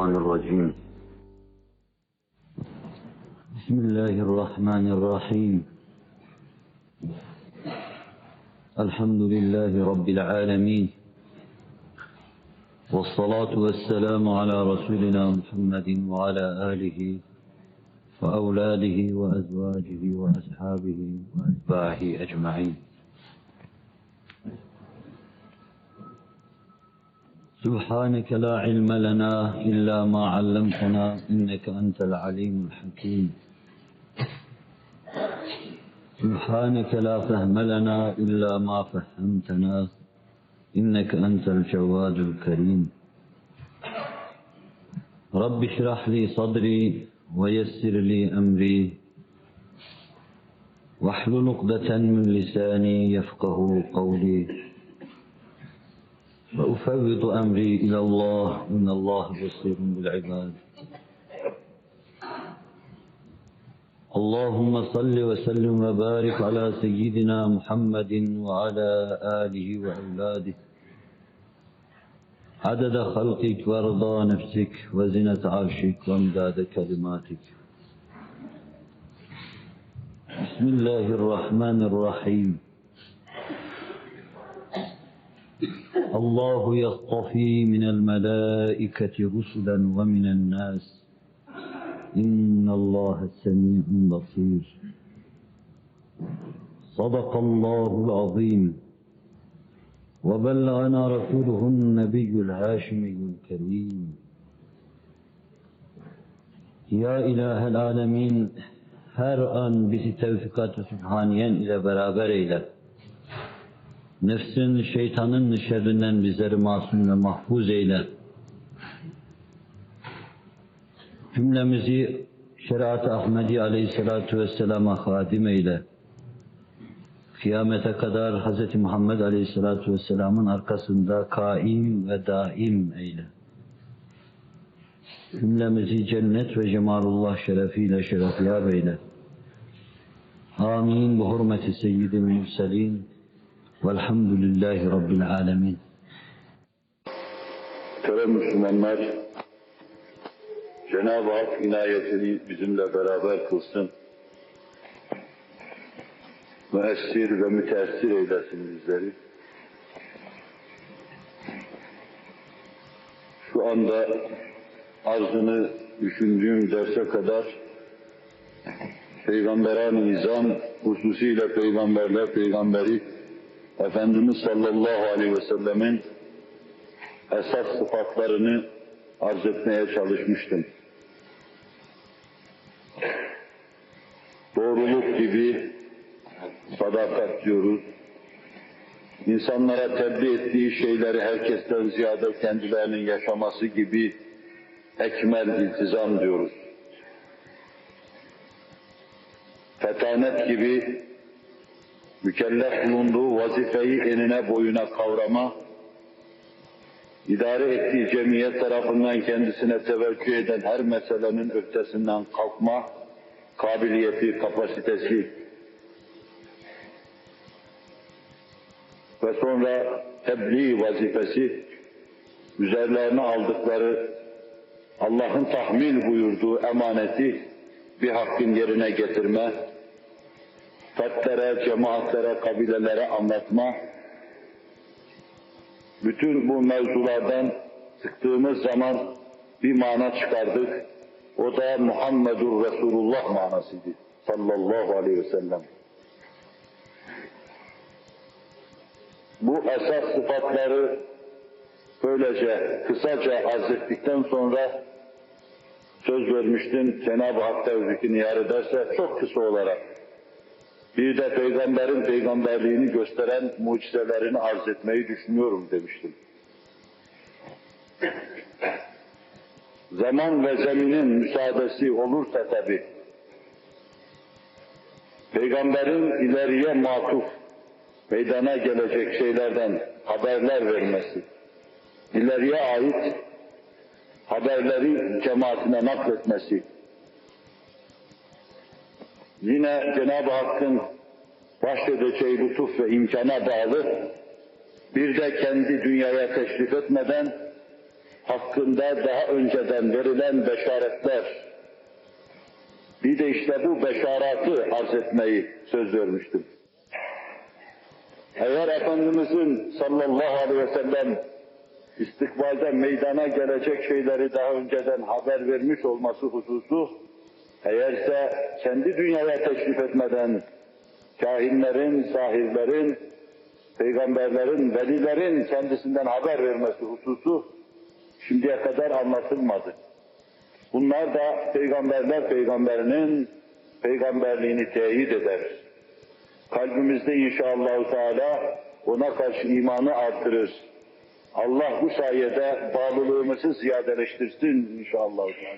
الشيطان الرجيم. بسم الله الرحمن الرحيم. الحمد لله رب العالمين، والصلاة والسلام على رسولنا محمد وعلى آله وأولاده وأزواجه وأصحابه وأتباعه أجمعين. سبحانك لا علم لنا إلا ما علمتنا إنك أنت العليم الحكيم. سبحانك لا فهم لنا إلا ما فهمتنا إنك أنت الجواد الكريم. رب اشرح لي صدري ويسر لي أمري واحلل عقدة من لساني يفقه قولي وأفوض أمري إلى الله إن الله بصير بالعباد. اللهم صل وسلم وبارك على سيدنا محمد وعلى آله وأولاده عدد خلقك ورضا نفسك وزنة عرشك وامداد كلماتك. بسم الله الرحمن الرحيم. الله يصطفي من الملائكة رسلا ومن الناس إن الله سميع بصير. صدق الله العظيم وبلغنا رسوله النبي الهاشمي الكريم. Ya İlahel Alemin, her an bizi tevfikat-ı sübhaniyen ile beraber eyle. Nefsin, şeytanın şerrinden bizleri masum ve mahfuz eyle. Cümlemizi şeriat-ı Ahmedi aleyhissalatu vesselama hadim eyle. Kıyamete kadar Hz. Muhammed aleyhissalatu vesselamın arkasında kaim ve daim eyle. Cümlemizi cennet ve cemalullah şerefiyle şerefyab eyle. Amin. Bu hurmeti seyyid-i mürselin. Velhamdülillahi Rabbil alemin. Muhterem Müslümanlar, Cenab-ı Hak inayetini bizimle beraber kılsın. Müessir ve müteessir eylesin bizleri. Şu anda arzını düşündüğüm derse kadar Peygamber-i Nizam, hususiyle Peygamberler Peygamberi Efendimiz sallallahu aleyhi ve sellemin esas sıfatlarını arz etmeye çalışmıştım. Doğruluk gibi sadakat diyoruz. İnsanlara tebliğ ettiği şeyleri herkesten ziyade kendilerinin yaşaması gibi ekmel iltizam diyoruz. Fetanet gibi mükellef bulunduğu vazifeyi enine boyuna kavrama, idare ettiği cemiyet tarafından kendisine teveccüh eden her meselenin ötesinden kalkma kabiliyeti, kapasitesi ve sonra tebliğ vazifesi, üzerlerine aldıkları Allah'ın tahmil buyurduğu emaneti bir hakkın yerine getirme, fertlere, cemaatlere, kabilelere anlatma, bütün bu mevzulardan çıktığımız zaman bir mana çıkardık. O da Muhammedur Resulullah manasıydı. Sallallahu aleyhi ve sellem. Bu esas sıfatları böylece kısaca arz ettikten sonra söz vermiştim, Cenab-ı Hak tevfikini yar ederse çok kısa olarak bir de Peygamberin peygamberliğini gösteren mucizelerini arz etmeyi düşünüyorum demiştim. Zaman ve zeminin müsaadesi olursa tabi, Peygamberin ileriye matuf, meydana gelecek şeylerden haberler vermesi, ileriye ait haberleri cemaatine nakletmesi, yine Cenab-ı Hakk'ın bahşedeceği lütuf ve imkana bağlı, bir de kendi dünyaya teşrif etmeden hakkında daha önceden verilen beşaretler, bir de işte bu beşaratı arz etmeyi söz vermiştim. Eğer Efendimizin sallallahu aleyhi ve sellem istikbalde meydana gelecek şeyleri daha önceden haber vermiş olması hususu, eğerse kendi dünyaya teşrif etmeden kahinlerin, sahirlerin, peygamberlerin, velilerin kendisinden haber vermesi hususu şimdiye kadar anlatılmadı. Bunlar da peygamberler peygamberinin peygamberliğini teyit eder. Kalbimizde inşallah Teala ona karşı imanı artırır. Allah bu sayede bağlılığımızı ziyadeleştirsin inşallah Teala.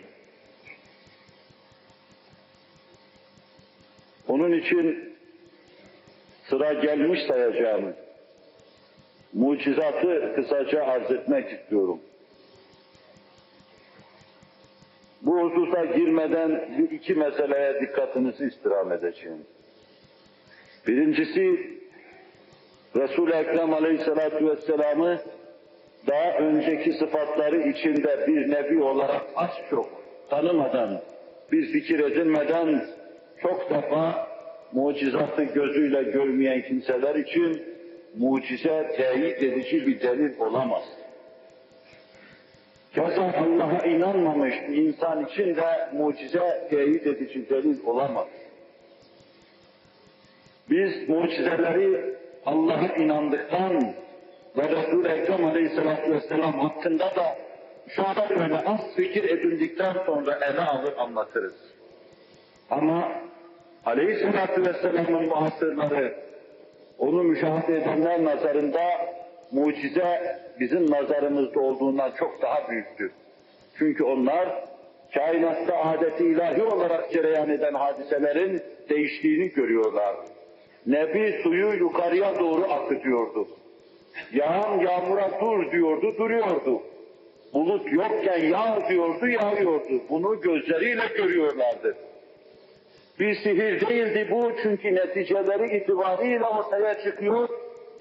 Onun için sıra gelmiş sayacağımız mucizatı kısaca arz etmek istiyorum. Bu hususa girmeden iki meseleye dikkatinizi istirham edeceğim. Birincisi, Resul-i Ekrem Aleyhisselatü Vesselam'ı daha önceki sıfatları içinde bir nebi olarak az çok tanımadan, bir fikir edinmeden çok defa mucizatı gözüyle görmeyen kimseler için mucize teyit edici bir delil olamaz. Keza Allah'a inanmamış bir insan için de mucize teyit edici delil olamaz. Biz mucizeleri Allah'a inandıktan ve Resul-i Ekrem Aleyhisselatü Vesselam hakkında da şöyle böyle az fikir edindikten sonra ele alır anlatırız. Ama Aleyhisselatü Vesselam'ın muhasırları, onu müşahede edenler nazarında mucize bizim nazarımızda olduğundan çok daha büyüktür. Çünkü onlar kainatta adeti ilahi olarak cereyan eden hadiselerin değiştiğini görüyorlar. Nebi suyu yukarıya doğru akıtıyordu. Yağan yağmura dur diyordu, duruyordu. Bulut yokken yağ diyordu, yağıyordu. Bunu gözleriyle görüyorlardı. Bir sihir değildi bu, çünkü neticeleri itibariyle ortaya çıkıyor,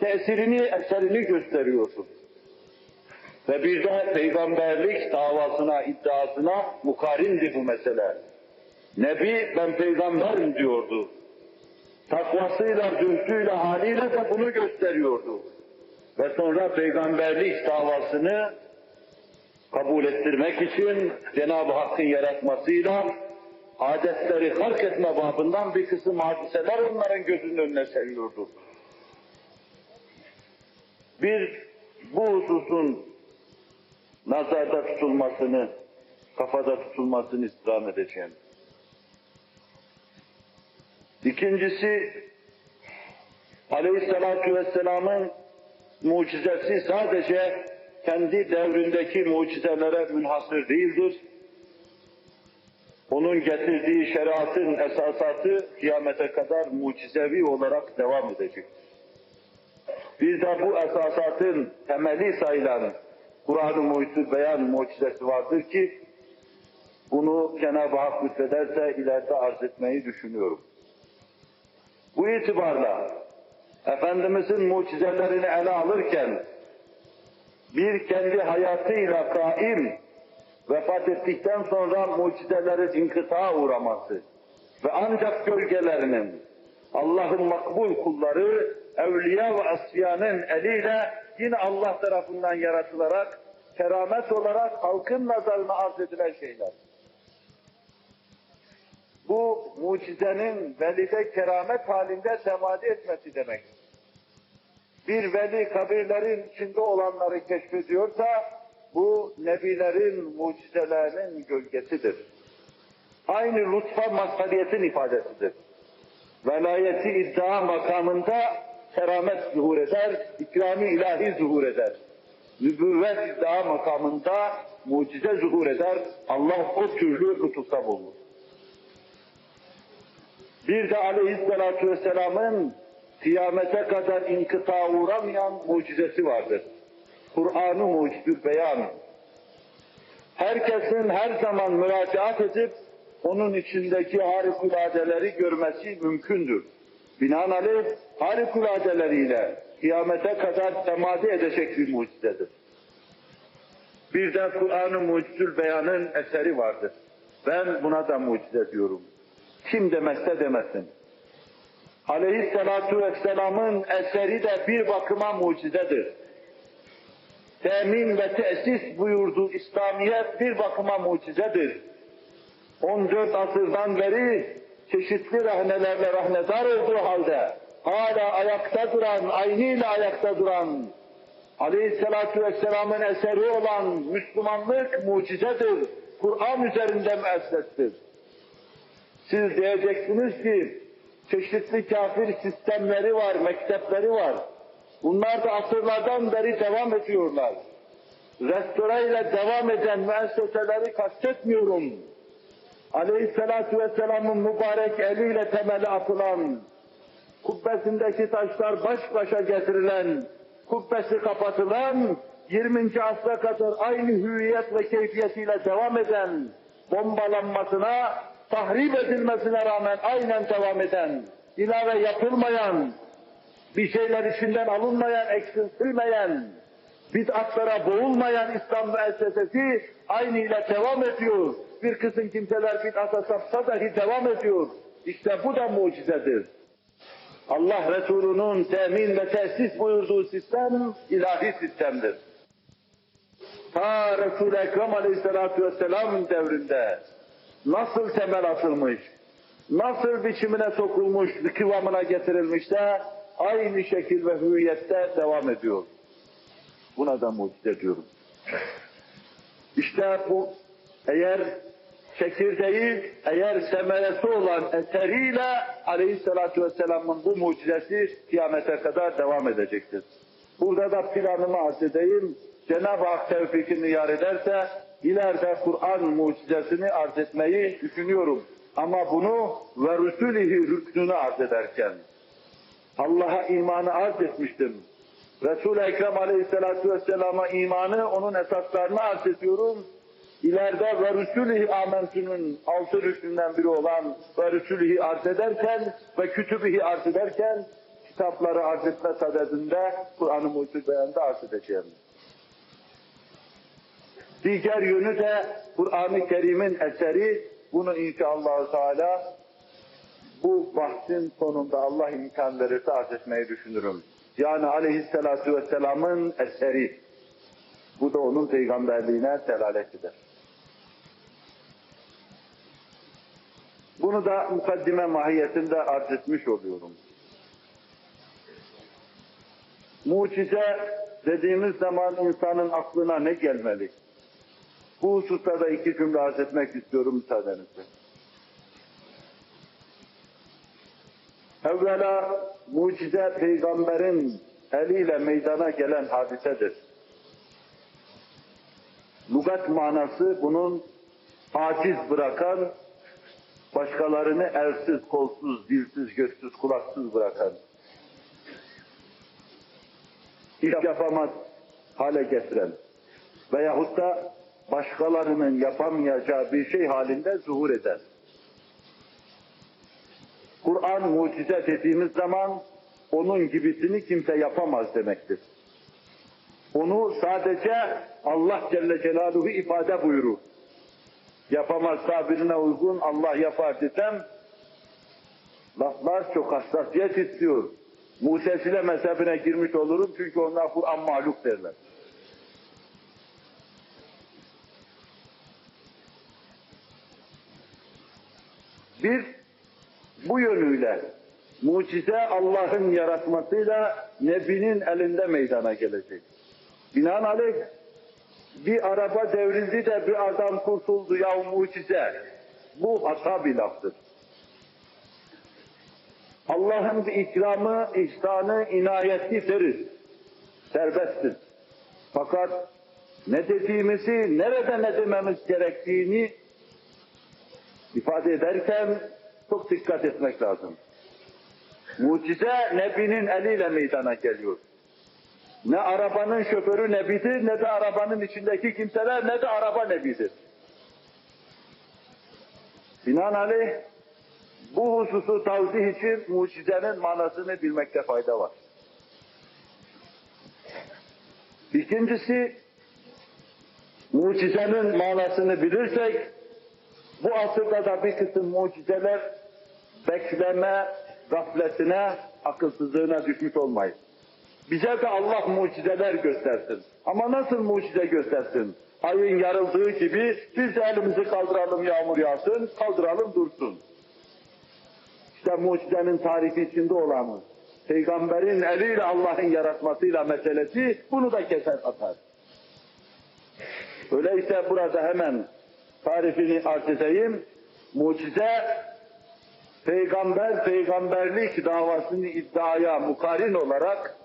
tesirini, eserini gösteriyordu. Ve bir de peygamberlik davasına, iddiasına mukarindi bu mesele. Nebi ben peygamberim diyordu. Takvasıyla, zühdüyle, haliyle de bunu gösteriyordu. Ve sonra peygamberlik davasını kabul ettirmek için Cenab-ı Hakk'ın yaratmasıyla adetleri fark etme babından bir kısım hadiseler onların gözünün önüne seriyordu. Bu hususun nazarda tutulmasını, kafada tutulmasını istirham edeceğim. İkincisi, Aleyhisselatü Vesselam'ın mucizesi sadece kendi devrindeki mucizelere münhasır değildir. Onun getirdiği şeriatın esasatı kıyamete kadar mucizevi olarak devam edecek. Bir de bu esasatın temeli sayılan Kur'an-ı Muhyüzül Beyan mucizesi vardır ki bunu Cenab-ı Hak lütfederse ileride arz etmeyi düşünüyorum. Bu itibarla Efendimizin mucizelerini ele alırken bir kendi hayatıyla kaim, vefat ettikten sonra mucizelerin inkıtağa uğraması ve ancak gölgelerinin Allah'ın makbul kulları, evliya ve asfiyanın eliyle yine Allah tarafından yaratılarak, keramet olarak halkın nazarına arz edilen şeyler. Bu mucizenin velide keramet halinde temadi etmesi demek. Bir veli kabirlerin içinde olanları keşfediyorsa, bu nebilerin mucizelerinin gölgesidir. Aynı lütfa mazhariyetin ifadesidir. Velayeti iddia makamında keramet zuhur eder, ikram-ı ilahi zuhur eder. Nübüvvet iddia makamında mucize zuhur eder, Allah o türlü lütufta bulunur. Bir de Aleyhisselatü Vesselam'ın kıyamete kadar inkıtağa uğramayan mucizesi vardır. Kur'an-ı Mucizül Beyan. Herkesin her zaman müracaat edip onun içindeki harikuladeleri görmesi mümkündür. Binaenaleyh harikuladeleriyle kıyamete kadar temadi edecek bir mucizedir. Bir de Kur'an-ı Mucizül Beyan'ın eseri vardır. Ben buna da mucize diyorum. Kim demezse demesin. Aleyhisselatu vesselamın eseri de bir bakıma mucizedir. Temin ve tesis buyurduğu İslamiyet bir bakıma mucizedir. 14 asırdan beri çeşitli rahnelerle rahnedar olduğu halde hala ayakta duran, aynıyla ayakta duran Aleyhisselatü Vesselam'ın eseri olan Müslümanlık mucizedir. Kur'an üzerinde müessestir. Siz diyeceksiniz ki çeşitli kafir sistemleri var, mektepleri var. Bunlar da asırlardan beri devam ediyorlar. Restoreyle devam eden müesseseleri kastetmiyorum. Aleyhisselatü Vesselam'ın mübarek eliyle temeli atılan, kubbesindeki taşlar baş başa getirilen, kubbesi kapatılan, 20. asra kadar aynı hüviyet ve keyfiyetiyle devam eden, bombalanmasına, tahrip edilmesine rağmen aynen devam eden, ilave yapılmayan, bir şeyler içinden alınmayan, eksiltilmeyen, bid'atlara boğulmayan İslam müessesesi aynı ile devam ediyor. Bir kısım kimseler bid'ata sapsa dahi devam ediyor. İşte bu da mucizedir. Allah Resulü'nün temin ve tesis buyurduğu sistem ilahi sistemdir. Ta Resul-i Ekrem Aleyhisselatü Vesselam'ın devrinde nasıl temel atılmış, nasıl biçimine sokulmuş, kıvamına getirilmiş de aynı şekil ve hüviyette devam ediyor. Buna da mucize diyorum. İşte bu eğer çekirdeği, eğer semeresi olan eseriyle Aleyhisselatü Vesselam'ın bu mucizesi kıyamete kadar devam edecektir. Burada da planımı arz edeyim. Cenab-ı Hak tevfikini yar ederse ileride Kur'an mucizesini arz etmeyi düşünüyorum. Ama bunu ve Resulihi rüknünü arz ederken Allah'a imanı arz etmiştim. Resul-i Ekrem Aleyhisselatü Vesselam'a imanı, onun esaslarını arz ediyorum. İleride ve Resulihi amentünün 6 rüknünden biri olan ve Resulihi arz ederken ve kütübihi arz ederken kitapları arz etme sadedinde Kur'an-ı Mucizül Beyan'da arz edeceğim. Diğer yönü de Kur'an-ı Kerim'in eseri, bunu inşallah Teala bu bahsin sonunda Allah imkan verirse arz etmeyi düşünürüm. Yani Aleyhisselatü Vesselam'ın eseri. Bu da onun peygamberliğine delalet eder. Bunu da mukaddime mahiyetinde arz etmiş oluyorum. Mucize dediğimiz zaman insanın aklına ne gelmeli? Bu hususta da 2 cümle arz etmek istiyorum müsaadenizle. Evvela mucize peygamberin eliyle meydana gelen hadisedir. Lügat manası bunun aciz bırakan, başkalarını elsiz, kolsuz, dilsiz, gözsüz, kulaksız bırakan, iş yapamaz hale getiren veyahut da başkalarının yapamayacağı bir şey halinde zuhur eden. Kur'an mucize dediğimiz zaman onun gibisini kimse yapamaz demektir. Onu sadece Allah Celle Celaluhu ifade buyurur. Yapamaz tabirine uygun Allah yapar desem, laflar çok hassasiyet istiyor. Mutezile mezhebine girmiş olurum çünkü onlar Kur'an mahluk derler. Bir, bu yönüyle mucize Allah'ın yaratmasıyla Nebi'nin elinde meydana gelecek. Binaenaleyh bir araba devrildi de bir adam kurtuldu ya mucize. Bu hata bir laftır. Allah'ın bir ikramı, ihsanı, inayeti deriz. Serbesttir. Fakat ne dediğimizi, nerede ne dememiz gerektiğini ifade ederken çok dikkat etmek lazım. Mucize Nebi'nin eliyle meydana geliyor. Ne arabanın şoförü Nebidir, ne de arabanın içindeki kimseler, ne de araba Nebidir. Binaenaleyh bu hususu tavzih için mucizenin manasını bilmekte fayda var. İkincisi, mucizenin manasını bilirsek, bu asırda da bir kısım mucizeler bekleme gafletine, akılsızlığına düşmüş olmayız. Bize de Allah mucizeler göstersin. Ama nasıl mucize göstersin? Ayın yarıldığı gibi biz de elimizi kaldıralım, yağmur yağsın, kaldıralım dursun. İşte mucizenin tarifi içinde olanı, Peygamberin eliyle Allah'ın yaratmasıyla meselesi bunu da keser atar. Öyleyse burada hemen tarifini arz edeyim. Mucize, peygamberlik davasını iddiaya mukarin olarak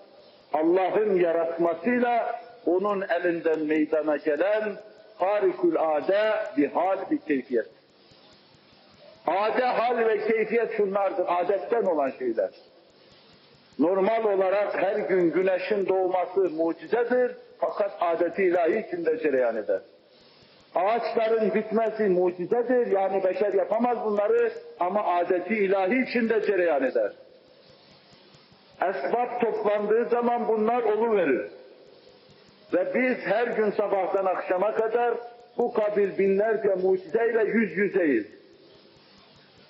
Allah'ın yaratmasıyla onun elinden meydana gelen harikulade bir hal, bir keyfiyet. Ade, hal ve keyfiyet şunlardır, adetten olan şeyler. Normal olarak her gün güneşin doğması mucizedir, fakat adeti ilahi içinde cereyan eder. Ağaçların bitmesi mucizedir, yani beşer yapamaz bunları ama adeti ilahi içinde cereyan eder. Esbab toplandığı zaman bunlar oluverir. Ve biz her gün sabahtan akşama kadar bu kabil binlerce mucizeyle yüz yüzeyiz.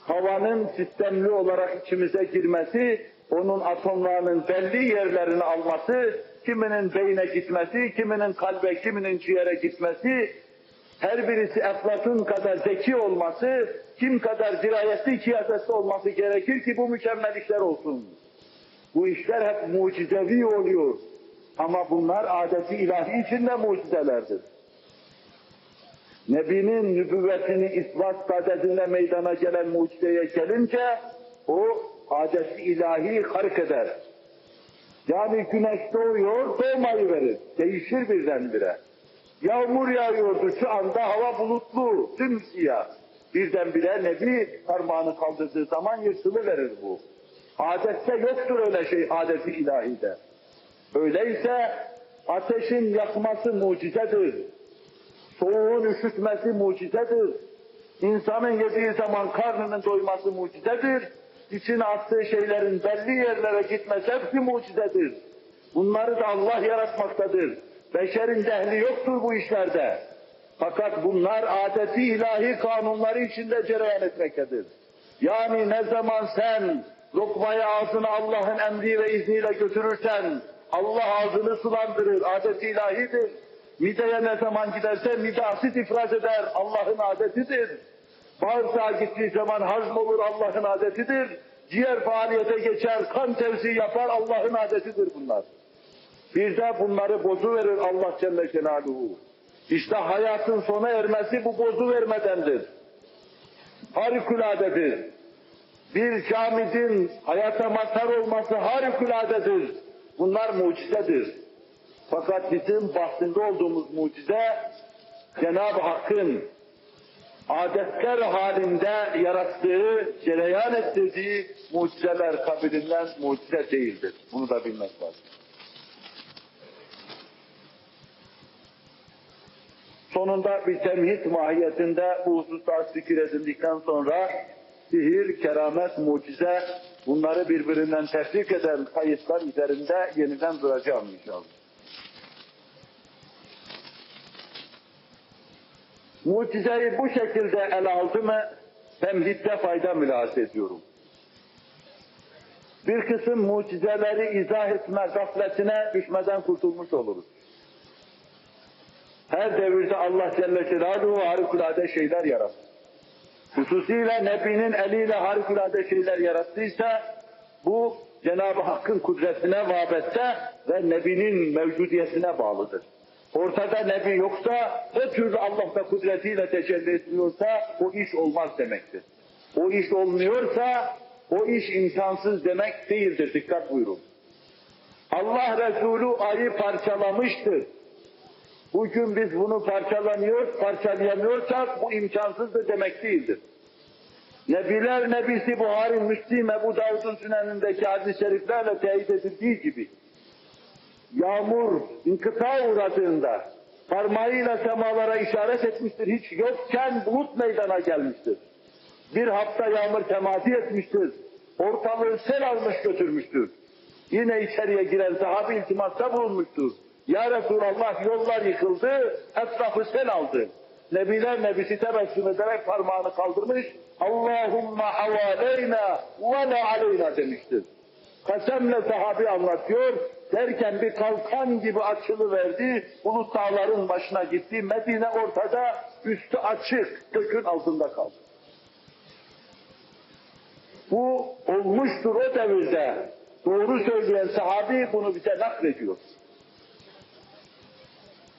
Havanın sistemli olarak içimize girmesi, onun atomlarının belli yerlerini alması, kiminin beyne gitmesi, kiminin kalbe, kiminin ciğere gitmesi, her birisi Eflatun kadar zeki olması, kim kadar dirayetli, kiyasetli olması gerekir ki bu mükemmel işler olsun. Bu işler hep mucizevi oluyor. Ama bunlar adeti ilahi içinde mucizelerdir. Nebinin nübüvvetini ispat sadedine meydana gelen mucizeye gelince, o adeti ilahi hark eder. Yani güneş doğuyor, doğmayı verir. Değişir birdenbire. Yağmur yağıyordu, şu anda hava bulutlu, simsiyah. Birdenbire Nebi parmağını kaldırdığı zaman yırtılıverir bu. Adette yoktur öyle şey, adeti ilahide. Öyleyse ateşin yakması mucizedir. Soğuğun üşütmesi mucizedir. İnsanın yediği zaman karnının doyması mucizedir. İçine attığı şeylerin belli yerlere gitmesi hepsi mucizedir. Bunları da Allah yaratmaktadır. Beşerin cehli yoktur bu işlerde. Fakat bunlar adeti ilahi kanunları içinde cereyan etmektedir. Yani ne zaman sen lokmayı ağzına Allah'ın emri ve izniyle götürürsen, Allah ağzını sulandırır, adeti ilahidir. Mideye ne zaman giderse mide asit ifraz eder, Allah'ın adetidir. Bağırsağa gittiği zaman hazm olur, Allah'ın adetidir. Ciğer faaliyete geçer, kan tevzi yapar, Allah'ın adetidir bunlar. Bir de bunları bozuverir Allah Celle Celaluhu. İşte hayatın sona ermesi bu bozuvermedendir. Harikuladedir. Bir camidin hayata mazhar olması harikuladedir. Bunlar mucizedir. Fakat bizim bahsinde olduğumuz mucize, Cenab-ı Hakk'ın adetler halinde yarattığı, cereyan ettirdiği mucizeler kabilinden mucize değildir. Bunu da bilmek lazım. Sonunda bir temhid mahiyetinde bu hususta fikir edildikten sonra sihir, keramet, mucize bunları birbirinden tefrik eden kayıtlar üzerinde yeniden duracağım inşallah. Mucizeyi bu şekilde ele aldı mı temhidde fayda mülahaz ediyorum. Bir kısım mucizeleri izah etme gafletine düşmeden kurtulmuş oluruz. Her devirde Allah Celle Celaluhu harikulade şeyler yarattı. Hususiyle Nebi'nin eliyle harikulade şeyler yarattıysa, bu Cenab-ı Hakk'ın kudretine vabette ve Nebi'nin mevcudiyetine bağlıdır. Ortada Nebi yoksa, o türlü Allah da kudretiyle tecelli etmiyorsa, o iş olmaz demektir. O iş olmuyorsa, o iş imkansız demek değildir, dikkat buyurun. Allah Resulü ayı parçalamıştır. Bugün biz bunu parçalayamıyorsak bu imkansızdır demek değildir. Nebiler Nebisi Buhari, Müslim, Ebu Davud'un sünenindeki hadis-i şeriflerle teyit edildiği gibi yağmur inkıta uğradığında parmağıyla semalara işaret etmiştir. Hiç yokken bulut meydana gelmiştir. Bir hafta yağmur temadi etmiştir. Ortalığı sel almış götürmüştür. Yine içeriye giren sahabe iltimatta bulunmuştur. Ya Resulallah yollar yıkıldı, etrafı sel aldı. Nebiler Nebisi tebessüm ederek parmağını kaldırmış, Allahümme havaleyna ve la aleyna demiştir. Kasemle sahabi anlatıyor, derken bir kalkan gibi açılıverdi, Bulut dağların başına gitti, Medine ortada, üstü açık, gökün altında kaldı. Bu olmuştur o devirde. Doğru söyleyen sahabi bunu bize naklediyor.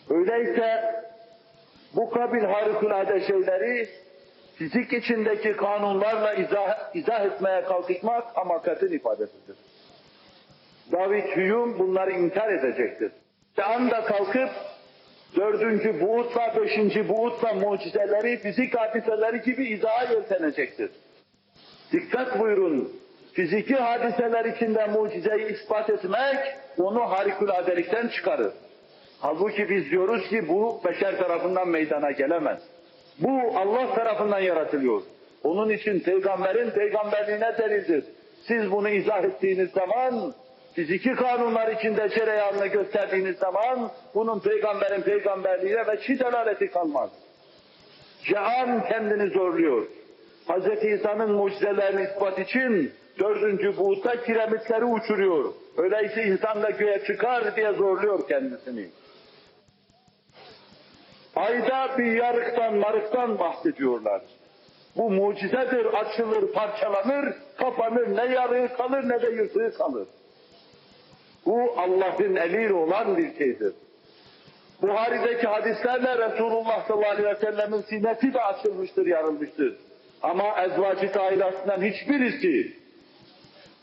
Öyleyse bu kabil harikulade şeyleri fizik içindeki kanunlarla izah etmeye kalkışmak hamakatin ifadesidir. David Hume bunları inkar edecektir. Bir anda kalkıp 4. buğutla 5. buğutla mucizeleri, fizik hadiseleri gibi izaha yeltenecektir. Dikkat buyurun, fiziki hadiseler içinde mucizeyi ispat etmek onu harikuladelikten çıkarır. Halbuki biz diyoruz ki bu beşer tarafından meydana gelemez. Bu Allah tarafından yaratılıyor. Onun için peygamberin peygamberliğine delildir. Siz bunu izah ettiğiniz zaman, fiziki kanunlar içinde cereyanını gösterdiğiniz zaman, bunun peygamberin peygamberliğine ve çi delaleti kalmaz. Cehan kendini zorluyor. Hz. İsa'nın mucizelerini ispat için 4. buğutta kiremitleri uçuruyor. Öyleyse insan da göğe çıkar diye zorluyor kendisini. Ayda bir yarıktan marıktan bahsediyorlar. Bu mucizedir, açılır, parçalanır, kapanır, ne yarığı kalır ne de yırtığı kalır. Bu Allah'ın eliyle olan bir şeydir. Buhari'deki hadislerle Resulullah sallallahu aleyhi ve sellemin sinesi de açılmıştır, yarılmıştır. Ama ezvacı ailesinden hiçbirisi,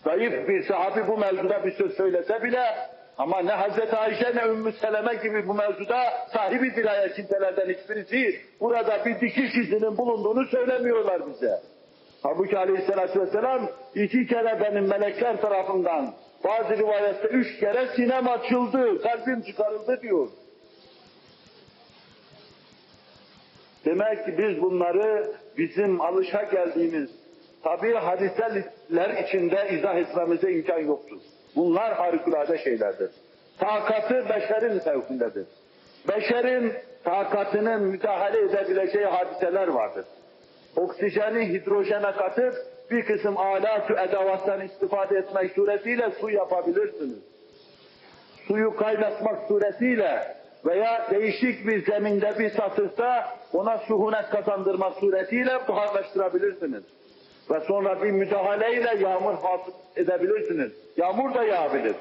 zayıf bir sahabi bu mevzuda bir söz söylese bile, ama ne Hazreti Ayşe ne Ümmü Seleme gibi bu mevzuda sahibi dirayet kimselerden hiçbirisi burada bir dikiş izinin bulunduğunu söylemiyorlar bize. Halbuki aleyhissalatü vesselam 2 kere benim melekler tarafından, bazı rivayette 3 kere sinem açıldı, kalbim çıkarıldı diyor. Demek ki biz bunları bizim alışa geldiğimiz tabii hadisler içinde izah etmemize imkan yoktur. Bunlar harikulade şeylerdir. Takatı beşerin fevkindedir. Beşerin takatının müdahale edebileceği hadiseler vardır. Oksijeni hidrojene katıp bir kısım alat-ı edavattan istifade etmek suretiyle su yapabilirsiniz. Suyu kaynatmak suretiyle veya değişik bir zeminde bir satırsa ona suhunet kazandırmak suretiyle buharlaştırabilirsiniz. Ve sonra bir müdahaleyle yağmur hasıl edebilirsiniz. Yağmur da yağabilir.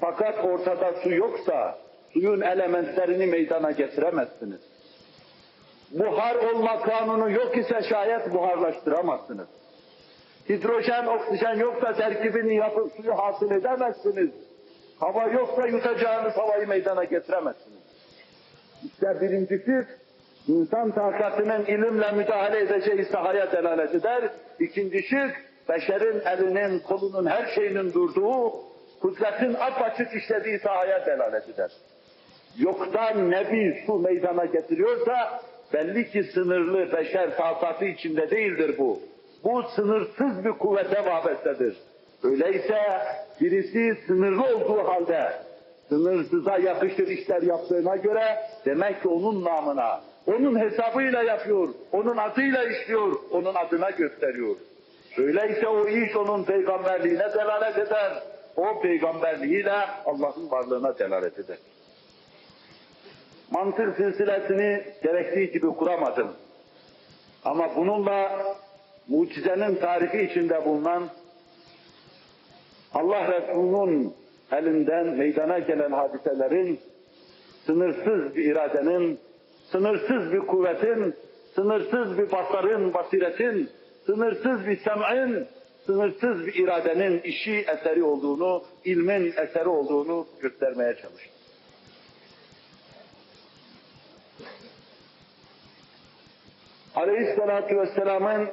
Fakat ortada su yoksa suyun elementlerini meydana getiremezsiniz. Buhar olma kanunu yok ise şayet buharlaştıramazsınız. Hidrojen, oksijen yoksa terkibini yapıp suyu hasıl edemezsiniz. Hava yoksa yutacağınız havayı meydana getiremezsiniz. İşte birincisi, insan takatının ilimle müdahale edeceği sahaya delalet eder. İkinci şık, beşerin elinin, kolunun, her şeyinin durduğu, kudretin apaçık işlediği sahaya delalet eder. Yoktan nebi su meydana getiriyorsa, belli ki sınırlı beşer takatı içinde değildir bu. Bu sınırsız bir kuvvete vabestedir. Öyleyse birisi sınırlı olduğu halde, sınırsıza yakışır işler yaptığına göre, demek ki onun namına, onun hesabıyla yapıyor, onun adıyla işliyor, onun adına gösteriyor. Öyleyse o iş onun peygamberliğine delalet eder, o peygamberliğiyle Allah'ın varlığına delalet eder. Mantık silsilesini gerektiği gibi kuramadım. Ama bununla mucizenin tarifi içinde bulunan Allah Resulü'nün elinden meydana gelen hadiselerin, sınırsız bir iradenin, sınırsız bir kuvvetin, sınırsız bir basarın, basiretin, sınırsız bir sem'in, sınırsız bir iradenin işi eseri olduğunu, ilmin eseri olduğunu göstermeye çalıştım. Aleyhisselatü Vesselam'ın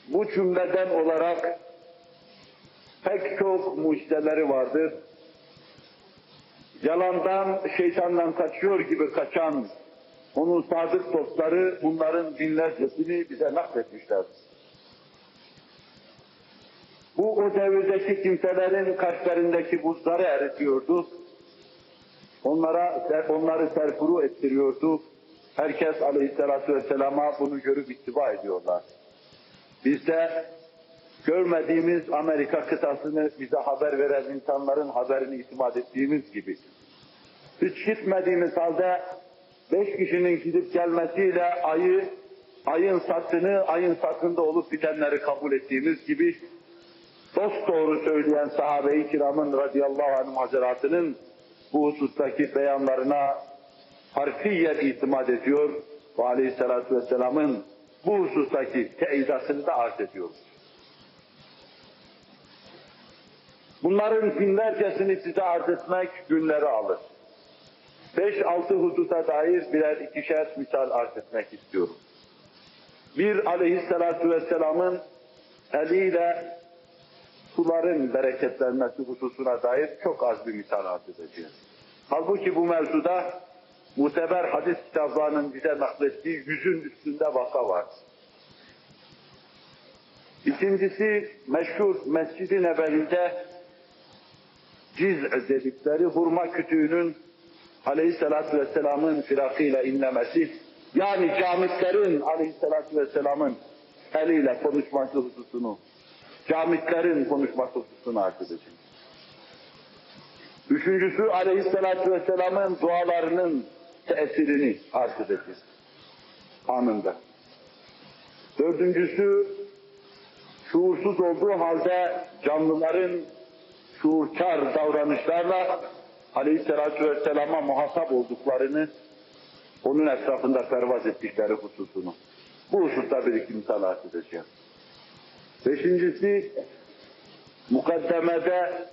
bu cümleden olarak pek çok mucizeleri vardır. Yalandan, şeytandan kaçıyor gibi kaçan onun sadık dostları bunların binlercesini bize nakletmişlerdir. Bu o devirdeki kimselerin kalplerindeki buzları eritiyordu. onları serfuru ettiriyordu. Herkes Aleyhisselatü Vesselam'a bunu görüp ittiba ediyorlar. Biz de görmediğimiz Amerika kıtasını bize haber veren insanların haberini itimat ettiğimiz gibi, hiç gitmediğimiz halde 5 kişinin gidip gelmesiyle ayın satında olup bitenleri kabul ettiğimiz gibi, dosdoğru söyleyen sahabe-i kiramın radıyallahu anh hazaratının bu husustaki beyanlarına harfiyen itimat ediyor ve Aleyhisselatü Vesselam'ın bu husustaki teyidasını da arz ediyor. Bunların binlercesini size arz etmek günleri alır. 5-6 hususa dair birer ikişer misal arz etmek istiyorum. Bir, Aleyhisselatü Vesselam'ın eliyle suların bereketlenmesi hususuna dair çok az bir misal arz edeceğiz. Halbuki bu mevzuda muteber hadis kitaplarının bize naklettiği 100'ün üstünde vaka var. İkincisi, meşhur Mescid-i Nebevi'de ciz dedikleri hurma kütüğünün Aleyhisselatü Vesselam'ın firakıyla inlemesi, yani camitlerin Aleyhisselatü Vesselam'ın eliyle konuşması hususunu, camitlerin konuşması hususunu arz edeceğim. Üçüncüsü, Aleyhisselatü Vesselam'ın dualarının tesirini arz edeceğiz anında. Dördüncüsü, şuursuz olduğu halde canlıların şuurkar davranışlarla Aleyhisselatü Vesselam'a muhatap olduklarını, onun etrafında pervaz ettikleri hususunu. Bu hususta bir iki misal arz edeceğim. Beşincisi, mukaddemede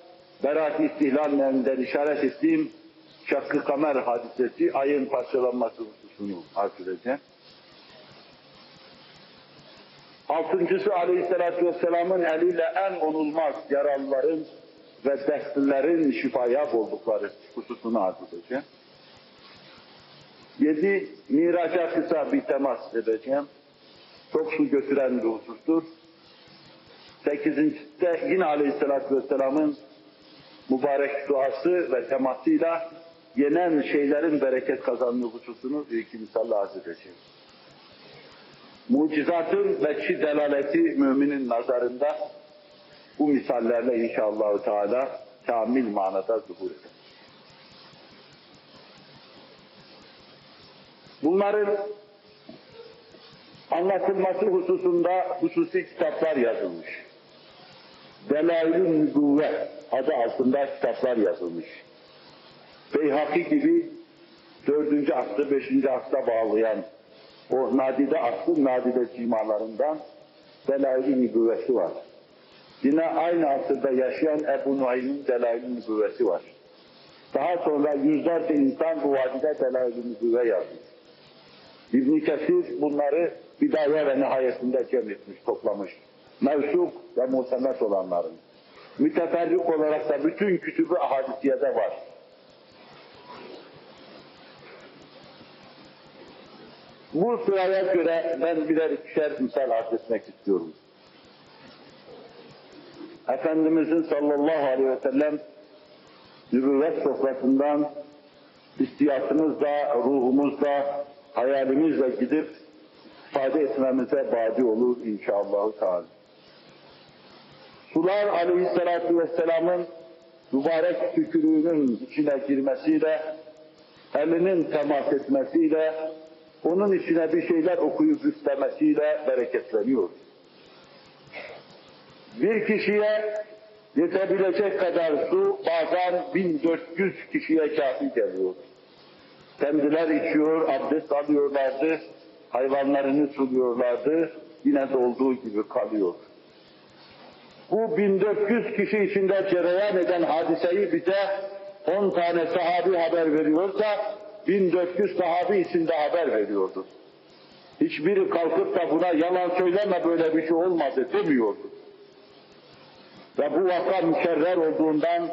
Berat-ı İstihlal işaret ettiğim Şakkı Kamer hadisesi, ayın parçalanması hususunu arz edeceğim. Altıncısı, Aleyhisselatü Vesselam'ın eliyle en onulmaz yaralıların ve dertlilerin şifaya oldukları hususunu arz edeceğim. 7. Miraca kısa bir temas edeceğim. Çok su götüren bir husustur. 8.'si de yine Aleyhisselatü Vesselam'ın mübarek duası ve temasıyla yenen şeylerin bereket kazandığı hususunu bir iki misalle arz edeceğim. Mucizatın veçhi delaleti müminin nazarında bu misallerle inşallah Teala kamil manada zuhur eder. Bunların anlatılması hususunda hususi kitaplar yazılmış. Delail-i Nübüvve adı altında kitaplar yazılmış. Beyhaki gibi 4. asrı 5. asra bağlayan o nadide asrın nadide simalarından Delail-i Nübüvvesi var. Yine aynı asırda yaşayan Ebu Nuaym'in Delail-i Nübüvvesi var. Daha sonra yüzlerce insan bu vadide Delail-i Nübüvve yazmış. İbn-i Kesir bunları Bidaye ve Nihayetinde cem etmiş, toplamış. Mevsuk ve muhtemet olanların. Müteferrik olarak da bütün kütüb-ü ahadisiyede var. Bu sıraya göre ben birer ikişer misal arz etmek istiyorum. Efendimizin sallallahu aleyhi ve sellem nübüvvet sofrasından hissiyatımızla, ruhumuzla, hayalimizle gidip ifade etmemize badi olur inşallah Teala. Sular Aleyhisselatü Vesselam'ın mübarek tükürüğünün içine girmesiyle, elinin temas etmesiyle, onun içine bir şeyler okuyup üflemesiyle bereketleniyor. Bir kişiye yetebilecek kadar su bazen 1400 kişiye kafi geliyor. Kendiler içiyor, abdest alıyorlardı, hayvanlarını suluyorlardı, yine de olduğu gibi kalıyor. Bu 1400 kişi içinde cereyan eden hadiseyi bize 10 tane sahabi haber veriyorsa, 1400 sahabi içinde haber veriyordu. Hiçbiri kalkıp da buna yalan söyleme böyle bir şey olmadı demiyordu. Ve bu vaka mükerrer olduğundan,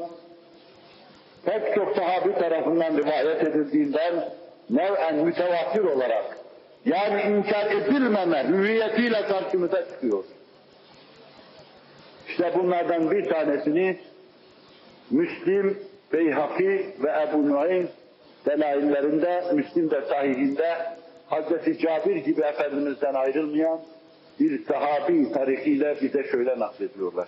pek çok sahabi tarafından rivayet edildiğinden, nev'en mütevatir olarak, yani inkar edilmeme hüviyetiyle karşımıza çıkıyor. İşte bunlardan bir tanesini Müslim, Beyhaki ve Ebu Nuaym delaillerinde, Müslim de sahihinde Hazreti Cabir gibi Efendimiz'den ayrılmayan bir sahabi tarihiyle bize şöyle naklediyorlar.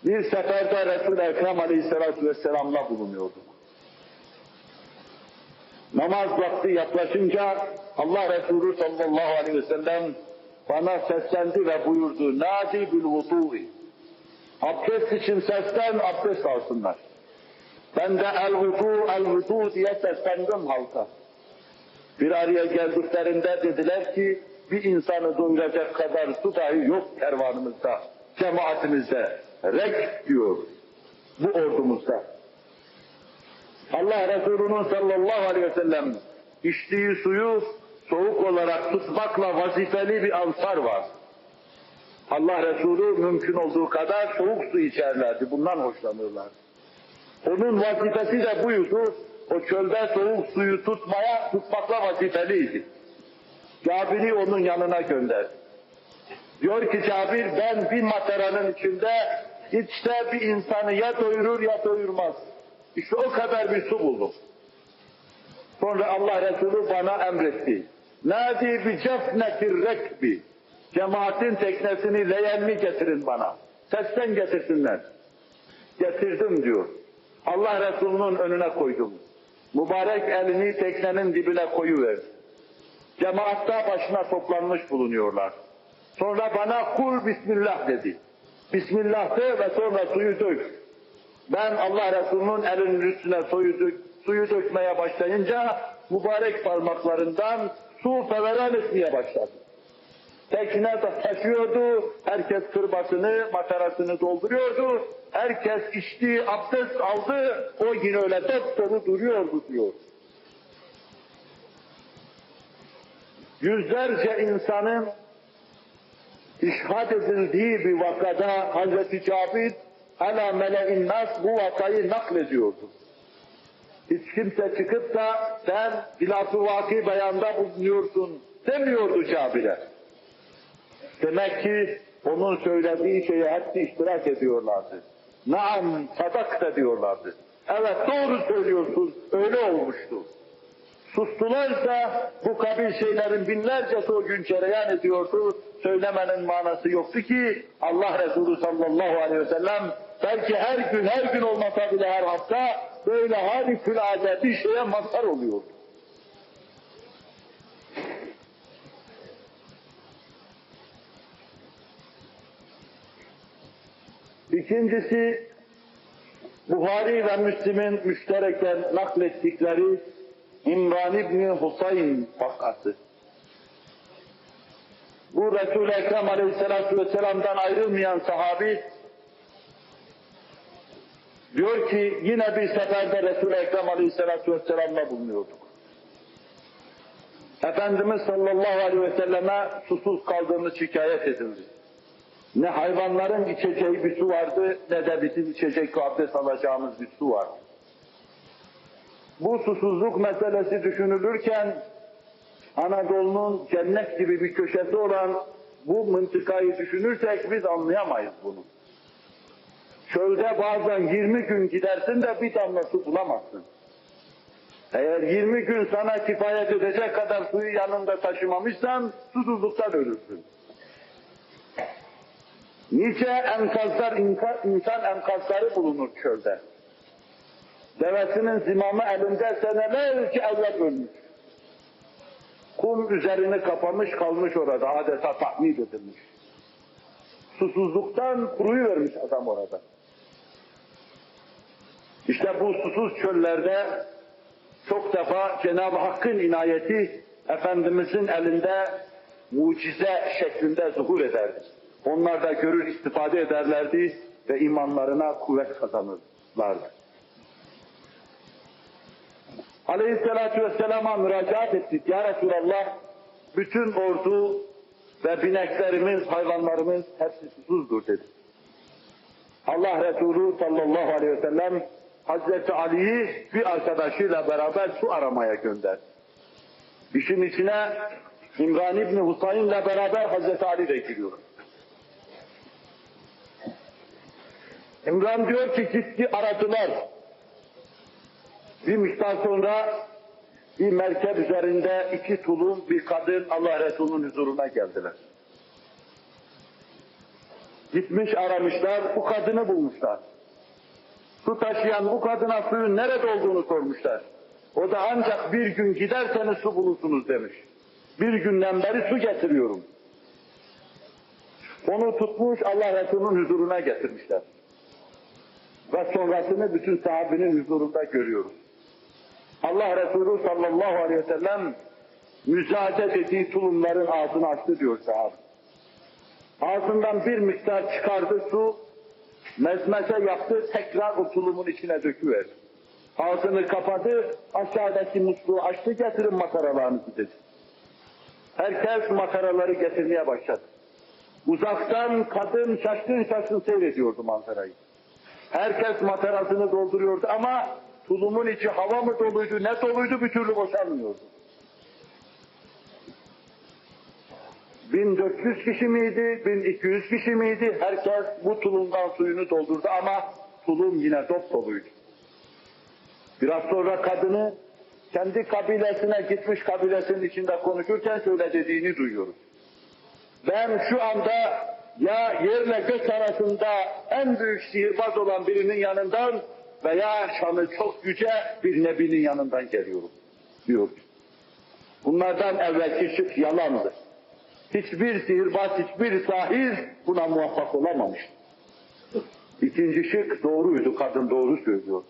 Bir seferde Resul-i Ekrem Aleyhisselatü Vesselam'la bulunuyorduk. Namaz vakti yaklaşınca Allah Resulü sallallahu aleyhi ve sellem bana seslendi ve buyurdu: "Nâdi bil vudu'i." Abdest için seslen, abdest alsınlar. Ben de el vudu diye seslendim halka. Bir araya geldiklerinde dediler ki, bir insanı doyuracak kadar su dahi yok kervanımızda, cemaatimizde. Rek diyor bu ordumuzda. Allah Resulü'nün sallallahu aleyhi ve sellem içtiği suyu soğuk olarak tutmakla vazifeli bir ansar var. Allah Resulü mümkün olduğu kadar soğuk su içerlerdi. Bundan hoşlanırlar. Onun vazifesi de buydu. O çölde soğuk suyu tutmakla vazifeliydi. Cabir'i onun yanına gönderdi. Diyor ki Cabir, ben bir materanın içinde içte bir insanı ya doyurur ya doyurmaz. İşte o kadar bir su buldum. Sonra Allah Resulü bana emretti. Nâdi bi cefnekir rekbi. Cemaatin teknesini, leğenini getirin bana. Sesten getirsinler. Getirdim diyor. Allah Resulü'nün önüne koydum. Mübarek elini teknenin dibine koyuverdi. Cemaatta başına toplanmış bulunuyorlar. Sonra bana kul bismillah dedi. Bismillah de ve sonra suyu dök. Ben Allah Resulü'nün elinin üstüne suyu dökmeye başlayınca mübarek parmaklarından su feveran etmeye başladı. Tekne taşıyordu, herkes kırbasını, matarasını dolduruyordu. Herkes içti, abdest aldı, o yine öyle dolu duruyordu diyor. Yüzlerce insanın işhad edildiği bir vakada Hazreti Cabir ala mele'in nas bu vakayı naklediyordu. Hiç kimse çıkıp da sen hilaf-ı vaki beyanda bulunuyorsun demiyordu Cabir'e. Demek ki onun söylediği şeye hepsi iştirak ediyorlardı. Naam sadak diyorlardı. Evet doğru söylüyorsun, öyle olmuştu. Sustularsa bu kabil şeylerin binlercesi o gün cereyan ediyordu. Söylemenin manası yoktu ki Allah Resulü sallallahu aleyhi ve sellem belki her gün olmasa bile her hafta böyle harikulade bir şeye mazhar oluyordu. İkincisi, Buhari ve Müslim'in müştereken naklettikleri İmran İbni Husayn vakası. Bu Resul-i Ekrem Aleyhisselatü Vesselam'dan ayrılmayan sahabi diyor ki yine bir seferde Resul-i Ekrem Aleyhisselatü Vesselam'la bulunuyorduk. Efendimiz sallallahu aleyhi ve selleme susuz kaldığımız şikayet edildi. Ne hayvanların içeceği bir su vardı, ne de bizim içecek abdest alacağımız bir su vardı. Bu susuzluk meselesi düşünülürken, Anadolu'nun cennet gibi bir köşesi olan bu mıntıkayı düşünürsek biz anlayamayız bunu. Çölde bazen 20 gün gidersin de bir damla su bulamazsın. Eğer 20 gün sana kifayet edecek kadar suyu yanında taşımamışsan, susuzluktan ölürsün. Nice enkazlar, insan enkazları bulunur çölde. Devesinin zimamı elinde senelerce evvel ölmüş. Kum üzerini kapamış kalmış orada, adeta tahmin edilmiş. Susuzluktan kuruyuvermiş adam orada. İşte bu susuz çöllerde çok defa Cenab-ı Hakk'ın inayeti Efendimizin elinde mucize şeklinde zuhur ederdi. Onlar da görür, istifade ederlerdi ve imanlarına kuvvet kazanırlardı. Aleyhisselatü Vesselam'a müracaat ettik. Ya Resulallah, bütün ordu ve bineklerimiz, hayvanlarımız hepsi susuzdur dedi. Allah Resulü sallallahu aleyhi ve sellem Hazreti Ali'yi bir arkadaşıyla beraber su aramaya gönderdi. İşin içine İmran İbni Husayn'le beraber Hazreti Ali de giriyor. İmran diyor ki gitti aradılar. Bir miktar sonra bir merkep üzerinde iki tulum bir kadın Allah Resulü'nün huzuruna geldiler. Gitmiş aramışlar, bu kadını bulmuşlar. Su taşıyan bu kadına suyun nerede olduğunu sormuşlar. O da ancak bir gün giderseniz su bulursunuz demiş. Bir günden beri su getiriyorum. Onu tutmuş Allah Resulü'nün huzuruna getirmişler. Ve sonrasını bütün sahabenin huzurunda görüyoruz. Allah Resulü sallallahu aleyhi ve sellem müsaade ettiği tulumların ağzını açtı diyor sahabe. Ağzından bir miktar çıkardı su, mezmeze yaptı, tekrar o tulumun içine döküverdi. Ağzını kapadı, aşağıdaki musluğu açtı, getirin makaralarınızı dedi. Herkes makaraları getirmeye başladı. Uzaktan kadın şaşkın şaşkın seyrediyordu manzarayı. Herkes matarasını dolduruyordu ama tulumun içi hava mı doluydu, ne doluydu bir türlü boşalmıyordu. 1400 kişi miydi, 1200 kişi miydi? Herkes bu tulumdan suyunu doldurdu ama tulum yine dop doluydu. Biraz sonra kadını kendi kabilesine gitmiş, kabilesinin içinde konuşurken şöyle dediğini duyuyoruz. Ben şu anda ya yerle gök arasında en büyük sihirbaz olan birinin yanından veya şanı çok yüce bir nebinin yanından geliyorum diyor. Bunlardan evvelki şık yalandı. Hiçbir sihirbaz, hiçbir sahir buna muvaffak olamamış. İkinci şık doğruydu, kadın doğru söylüyor.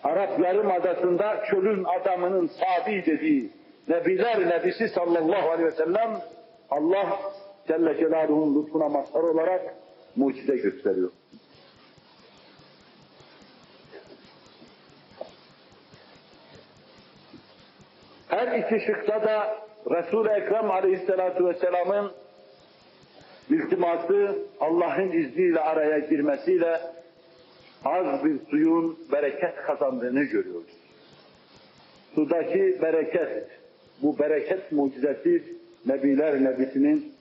Arap Yarımadası'nda çölün adamının Sabi dediği Nebiler Nebisi sallallahu aleyhi ve sellem Allah Celle Celaluhu'nun lütfuna mazhar olarak mucize gösteriyor. Her iki şıkta da Resul-i Ekrem aleyhissalatu vesselamın iltiması Allah'ın izniyle araya girmesiyle az bir suyun bereket kazandığını görüyoruz. Sudaki bereket, bu bereket mucizesi Nebiler Nebisi'nin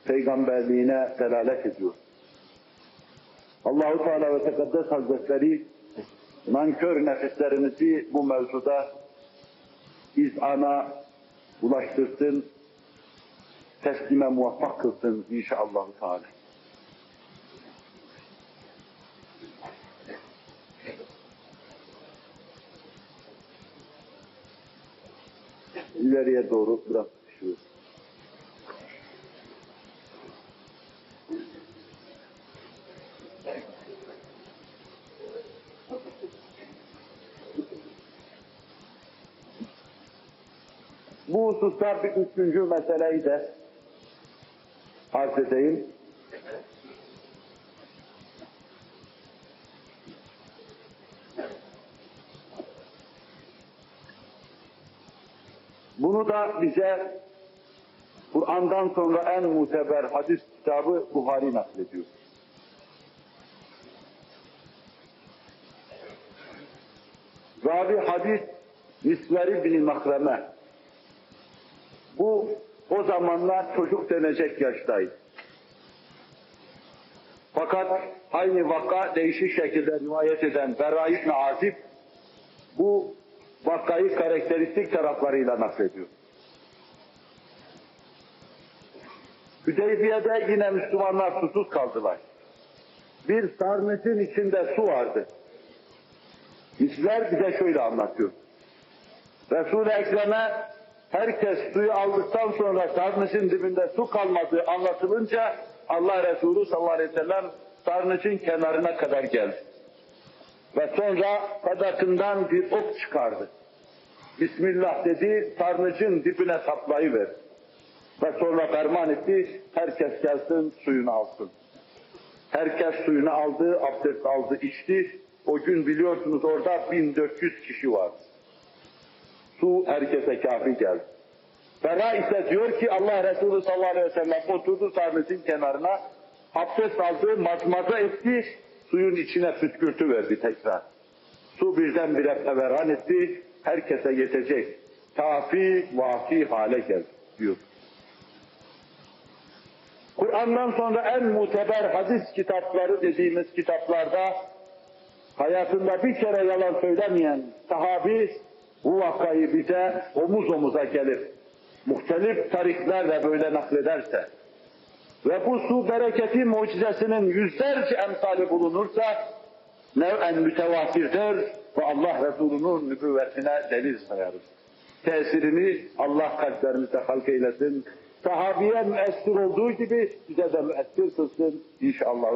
peygamberliğine delalet ediyor. Allah-u Teala ve Tekaddes Hazretleri nankör nefislerimizi bu mevzuda izana ulaştırsın, teslime muvaffak kılsın inşallah Teala. İleriye doğru biraz düşüyor. Bu hususta bir üçüncü meseleyi de arz edeyim. Bunu da bize Kur'an'dan sonra en muteber hadis kitabı Buhari naklediyor. Ravi hadis Misveri bin Mahreme. Bu o zamanlar çocuk denecek yaştaydı. Fakat aynı vaka değişik şekilde rivayet eden Berra İbn Azib bu vakayı karakteristik taraflarıyla naklediyor. Hüdeybiye'de yine Müslümanlar susuz kaldılar. Bir sarnıcın içinde su vardı. Misler bize şöyle anlatıyor. Resul-i Ekrem'e herkes suyu aldıktan sonra sarnıcın dibinde su kalmadığı anlatılınca Allah Resulü sallallahu aleyhi ve sellem sarnıcın kenarına kadar geldi. Ve sonra sadakından bir ok çıkardı. Bismillah dedi, sarnıcın dibine saplayıverdi. Ve sonra ferman etti, herkes gelsin suyunu alsın. Herkes suyunu aldı, abdest aldı, içti. O gün biliyorsunuz orada 1400 kişi vardı. Su herkese kafi geldi. Berra ise diyor ki Allah Resulü sallallahu aleyhi ve sellem oturdu sarnıcın kenarına, abdest aldı, mazmaza etti, suyun içine püskürtü verdi tekrar. Su birdenbire feveran etti, herkese yetecek, kafi, vafi hale geldi diyor. Kur'an'dan sonra en muteber hadis kitapları dediğimiz kitaplarda hayatında bir kere yalan söylemeyen sahabi bu vakayı bize omuz omuza gelip muhtelif tarihlerle böyle naklederse ve bu su bereketi mucizesinin yüzlerce emsali bulunursa nev'en mütevatirdir ve Allah Resulü'nün nübüvvetine delil sayarız. Tesirini Allah kalplerimizde halk eylesin. Sahabiye müessir olduğu gibi bize de müessir kılsın inşallah.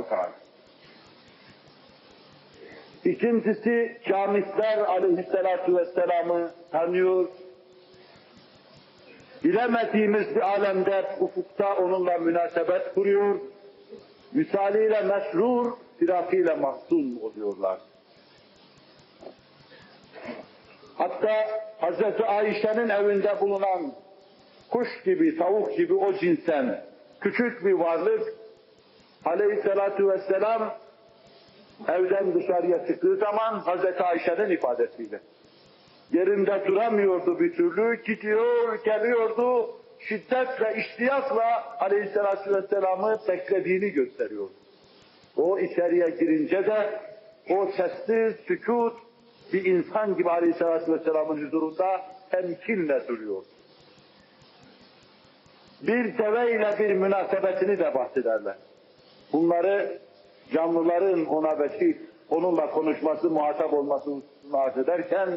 İkincisi, kâmisler aleyhissalatu vesselam'ı tanıyor. Bilemediğimiz bir alemde ufukta onunla münasebet kuruyor. Misaliyle mesrur, firakıyla mahzun oluyorlar. Hatta Hz. Ayşe'nin evinde bulunan kuş gibi, tavuk gibi o cinsten küçük bir varlık aleyhissalatu vesselam evden dışarıya çıktığı zaman Hz. Ayşe'nin ifadesiyle yerinde duramıyordu bir türlü, gidiyor, geliyordu, şiddetle, iştiyakla aleyhissalatu vesselam'ı beklediğini gösteriyor. O içeriye girince de o sessiz, sükût bir insan gibi aleyhissalatu vesselam'ın huzurunda temkinle duruyor. Bir deveyle bir münasebetini de bahsederler. Bunları canlıların ona vesile, onunla konuşması, muhatap olmasını arz ederken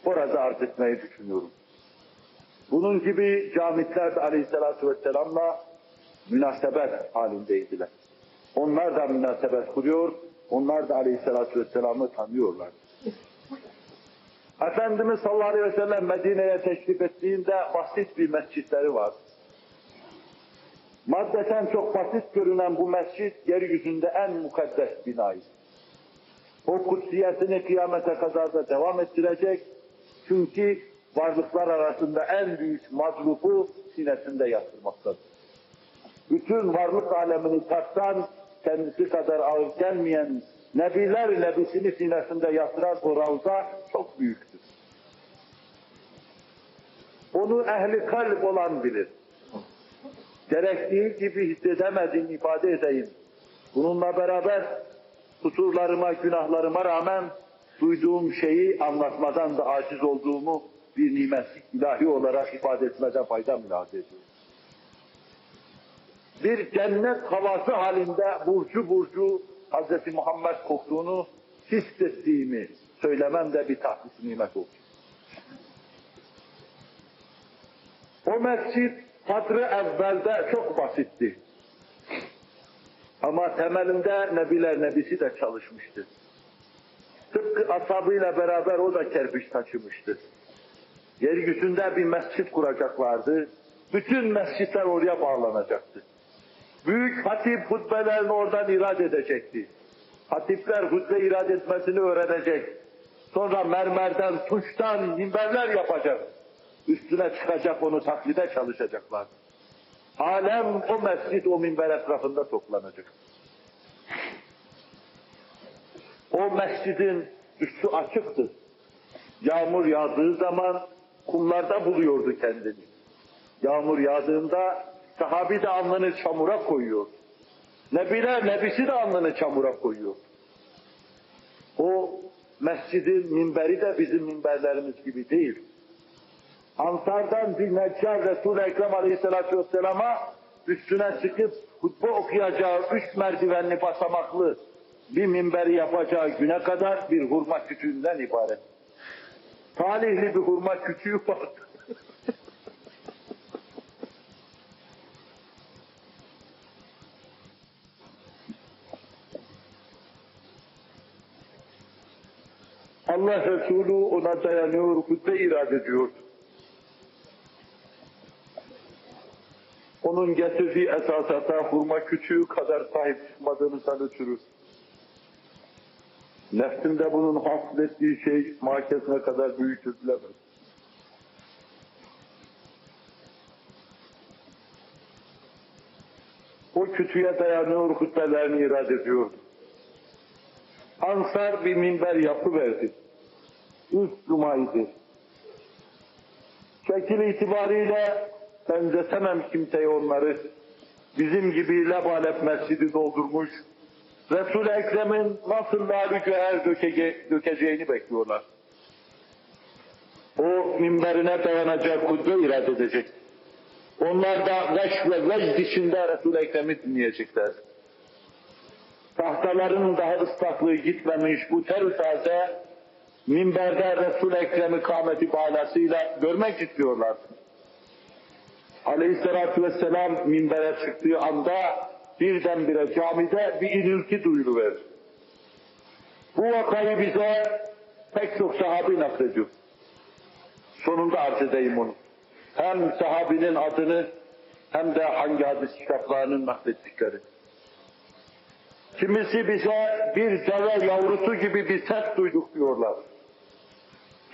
orada arz etmeyi düşünüyorum. Bunun gibi camitler de aleyhissalatu vesselam'la münasebet halindeydiler. Onlar da münasebet kuruyor, onlar da aleyhissalatu vesselam'ı tanıyorlar. Efendimiz sallallahu aleyhi ve sellem Medine'ye teşrif ettiğinde basit bir mescitleri var. Maddeten çok basit görünen bu mescit, yeryüzünde en mukaddes binayı. O kutsiyetini kıyamete kadar da devam ettirecek. Çünkü varlıklar arasında en büyük mazlubu sinesinde yatırmaktadır. Bütün varlık alemini tartan, kendisi kadar ağır gelmeyen nebiler nebisini sinesinde yatıran o ravza çok büyüktür. Onu ehli kalp olan bilir. Gerektiği gibi hissedemediğimi ifade edeyim. Bununla beraber kusurlarıma, günahlarıma rağmen duyduğum şeyi anlatmadan da aciz olduğumu bir nimetlik ilahi olarak ifade etmede fayda mülahaz ediyorum. Bir cennet havası halinde burcu burcu Hz. Muhammed koktuğunu hissettiğimi söylemem de bir tahsis nimet oldu. O mescid sadrı evvelde çok basitti. Ama temelinde Nebiler Nebisi de çalışmıştı. Tıpkı ashabıyla beraber o da kerpiç taşımıştı. Yeryüzünde bir mescit kuracaklardı. Bütün mescitler oraya bağlanacaktı. Büyük hatip hutbelerini oradan irad edecekti. Hatipler hutbe irad etmesini öğrenecek. Sonra mermerden, tuştan minberler yapacak. Üstüne çıkacak, onu taklide çalışacaklar. Alem o mescid, o minber etrafında toplanacak. O mescidin üstü açıktı. Yağmur yağdığı zaman kumlarda buluyordu kendini. Yağmur yağdığında sahabi de alnını çamura koyuyor. Nebiler nebisi de alnını çamura koyuyor. O mescidin minberi de bizim minberlerimiz gibi değil. Ansardan bir neccar Resul-i Ekrem Aleyhisselatü Vesselam'a üstüne çıkıp hutbe okuyacağı 3 merdivenli basamaklı bir minberi yapacağı güne kadar bir hurma kütüğünden ibaret. Talihli bir hurma kütüğü var. Allah Resulü ona dayanıyor, hutbe irade ediyor. Onun getirdiği esasata hurma küçüğü kadar sahip çıkmadığını ötürü. Nefsinde bunun haslettiği şey mahkesine kadar büyütülemez. O kütüğe dayanıyor, hutbelerini irade ediyor. Ansar bir minber yapıverdi. Üst cumaydı. Şekil itibariyle benzetemem kimseye onları. Bizim gibi lebalep mescidi doldurmuş, Resul-i Ekrem'in nasıl lâl-i cöher dökeceğini bekliyorlar. O minberine dayanacak, hutbe irad edecek. Onlar da veş ve vecd içinde Resul-i Ekrem'i dinleyecekler. Tahtaların daha ıslaklığı gitmemiş bu ter-i taze minberde Resul-i Ekrem'i kâmeti bağlasıyla görmek istiyorlar. Aleyhisselatü vesselam minbere çıktığı anda birdenbire camide bir inilti duyuluverir. Bu vakayı bize pek çok sahabi naklediyor. Sonunda arz edeyim onu. Hem sahabinin adını hem de hangi hadis kitaplarının naklettikleri. Kimisi bize bir deve yavrusu gibi bir ses duyduk diyorlar.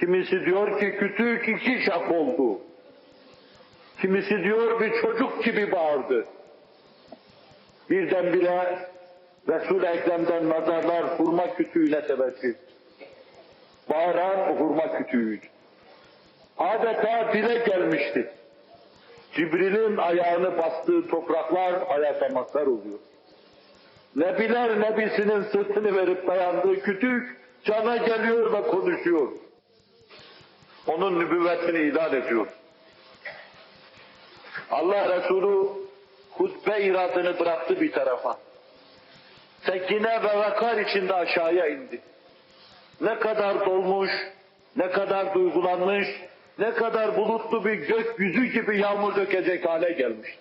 Kimisi diyor ki kütük iki şak oldu. Kimisi diyor bir çocuk gibi bağırdı. Birdenbire Resul-i Ekrem'den nazarlar hurma kütüğüne teveccüh. Bağıran o hurma kütüğüydü. Adeta dile gelmişti. Cibril'in ayağını bastığı topraklar ayaklamaklar oluyor. Nebiler nebisinin sırtını verip dayandığı kütük cana geliyor ve konuşuyor. Onun nübüvvetini ilan ediyor. Allah Resulü hutbe iradını bıraktı bir tarafa. Sekine ve vakar içinde aşağıya indi. Ne kadar dolmuş, ne kadar duygulanmış, ne kadar bulutlu bir gökyüzü gibi yağmur dökecek hale gelmişti.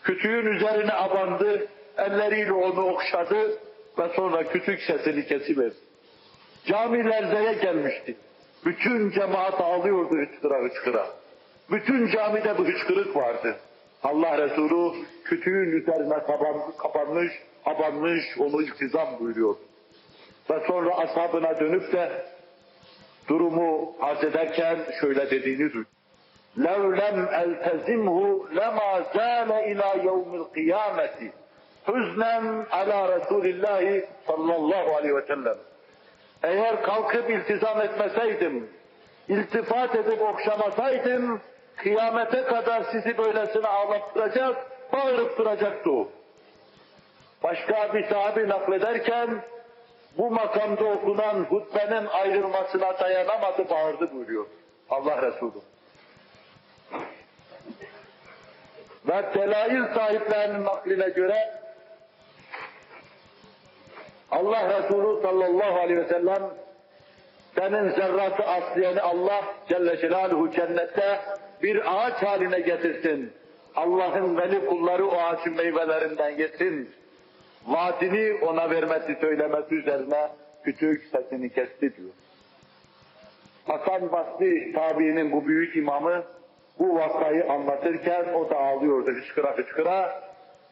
Kütüğün üzerine abandı, elleriyle onu okşadı ve sonra kütük sesini kesiverdi. Cami lerzeye gelmişti. Bütün cemaat ağlıyordu hıçkıra hıçkıra. Bütün camide bu hıçkırık vardı. Allah Resulü kütüğün üzerine kapanmış, abanmış, onu iltizam buyuruyor. Ve sonra ashabına dönüp de durumu arz ederken şöyle dediğini duydum. لَوْ لَمْ أَلْتَزِمْهُ لَمَا زَالَ إِلَى يَوْمِ الْقِيَامَةِ حُزْنًا عَلَى رَسُولِ اللّٰهِ sallallahu aleyhi ve sellem. Eğer kalkıp iltizam etmeseydim, iltifat edip okşamasaydım, kıyamete kadar sizi böylesine ağlattıracak, bağırıp duracaktı o. Başka bir sahabi naklederken, bu makamda okunan hutbenin ayrılmasına dayanamadı, bağırdı buyuruyor Allah Resulü. Ve delail sahiplerinin nakline göre Allah Resulü sallallahu aleyhi ve sellem senin zerratı asliyeni Allah Celle Celaluhu cennette bir ağaç haline getirsin. Allah'ın veli kulları o ağaçın meyvelerinden yesin. Vaadini ona vermesi söylemesi üzerine küçük sesini kesti diyor. Hasan Basri tabiinin bu büyük imamı bu vakayı anlatırken o da ağlıyordu hıçkıra hıçkıra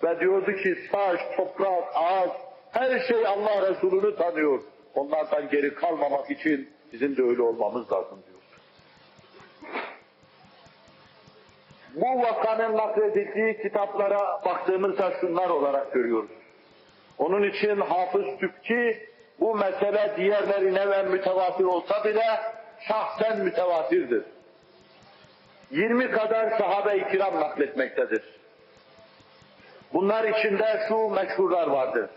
ve diyordu ki taş, toprak, ağaç her şey Allah Resulü'nü tanıyor. Onlardan geri kalmamak için bizim de öyle olmamız lazım diyor. Bu vakanın nakledildiği kitaplara baktığımızda şunlar olarak görüyoruz. Onun için Hafız Sübki bu mesele diğerlerine ve mütevatir olsa bile şahsen mütevatirdir. 20 kadar sahabe-i kiram nakletmektedir. Bunlar içinde şu meşhurlar vardır.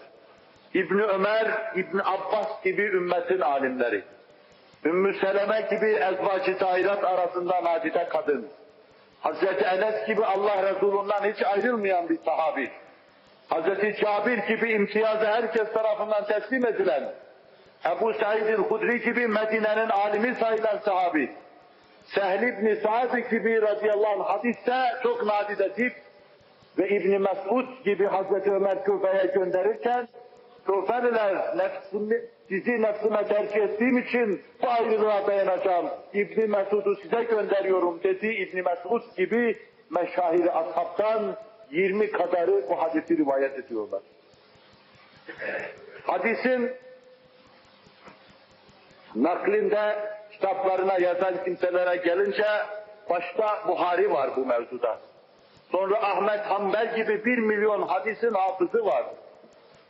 İbni Ömer, İbni Abbas gibi ümmetin alimleri. Ümmü Seleme gibi ezvacı tahirat arasında nadide kadın. Hazreti Enes gibi Allah Resulü'nden hiç ayrılmayan bir sahabi. Hazreti Cabir gibi imtiyazı herkes tarafından teslim edilen, Ebu Said el-Hudri gibi Medine'nin alimi sayılan sahabi, Sehl ibn Sa'd gibi radıyallahu anh hadiste çok nadide tip ve İbn Mesud gibi Hazreti Ömer Küfe'ye gönderirken, Küfeliler sizi nefsime tercih ettiğim için bu ayrılığa dayanacağım. İbn Mesud'u size gönderiyorum dedi. İbn Mesud gibi meşahiri ashabtan 20 kadarı bu hadisi rivayet ediyorlar. Hadisin naklinde kitaplarına yazan kimselere gelince başta Buhari var bu mevzuda. Sonra Ahmet Hanbel gibi 1 milyon hadisin hafızı var.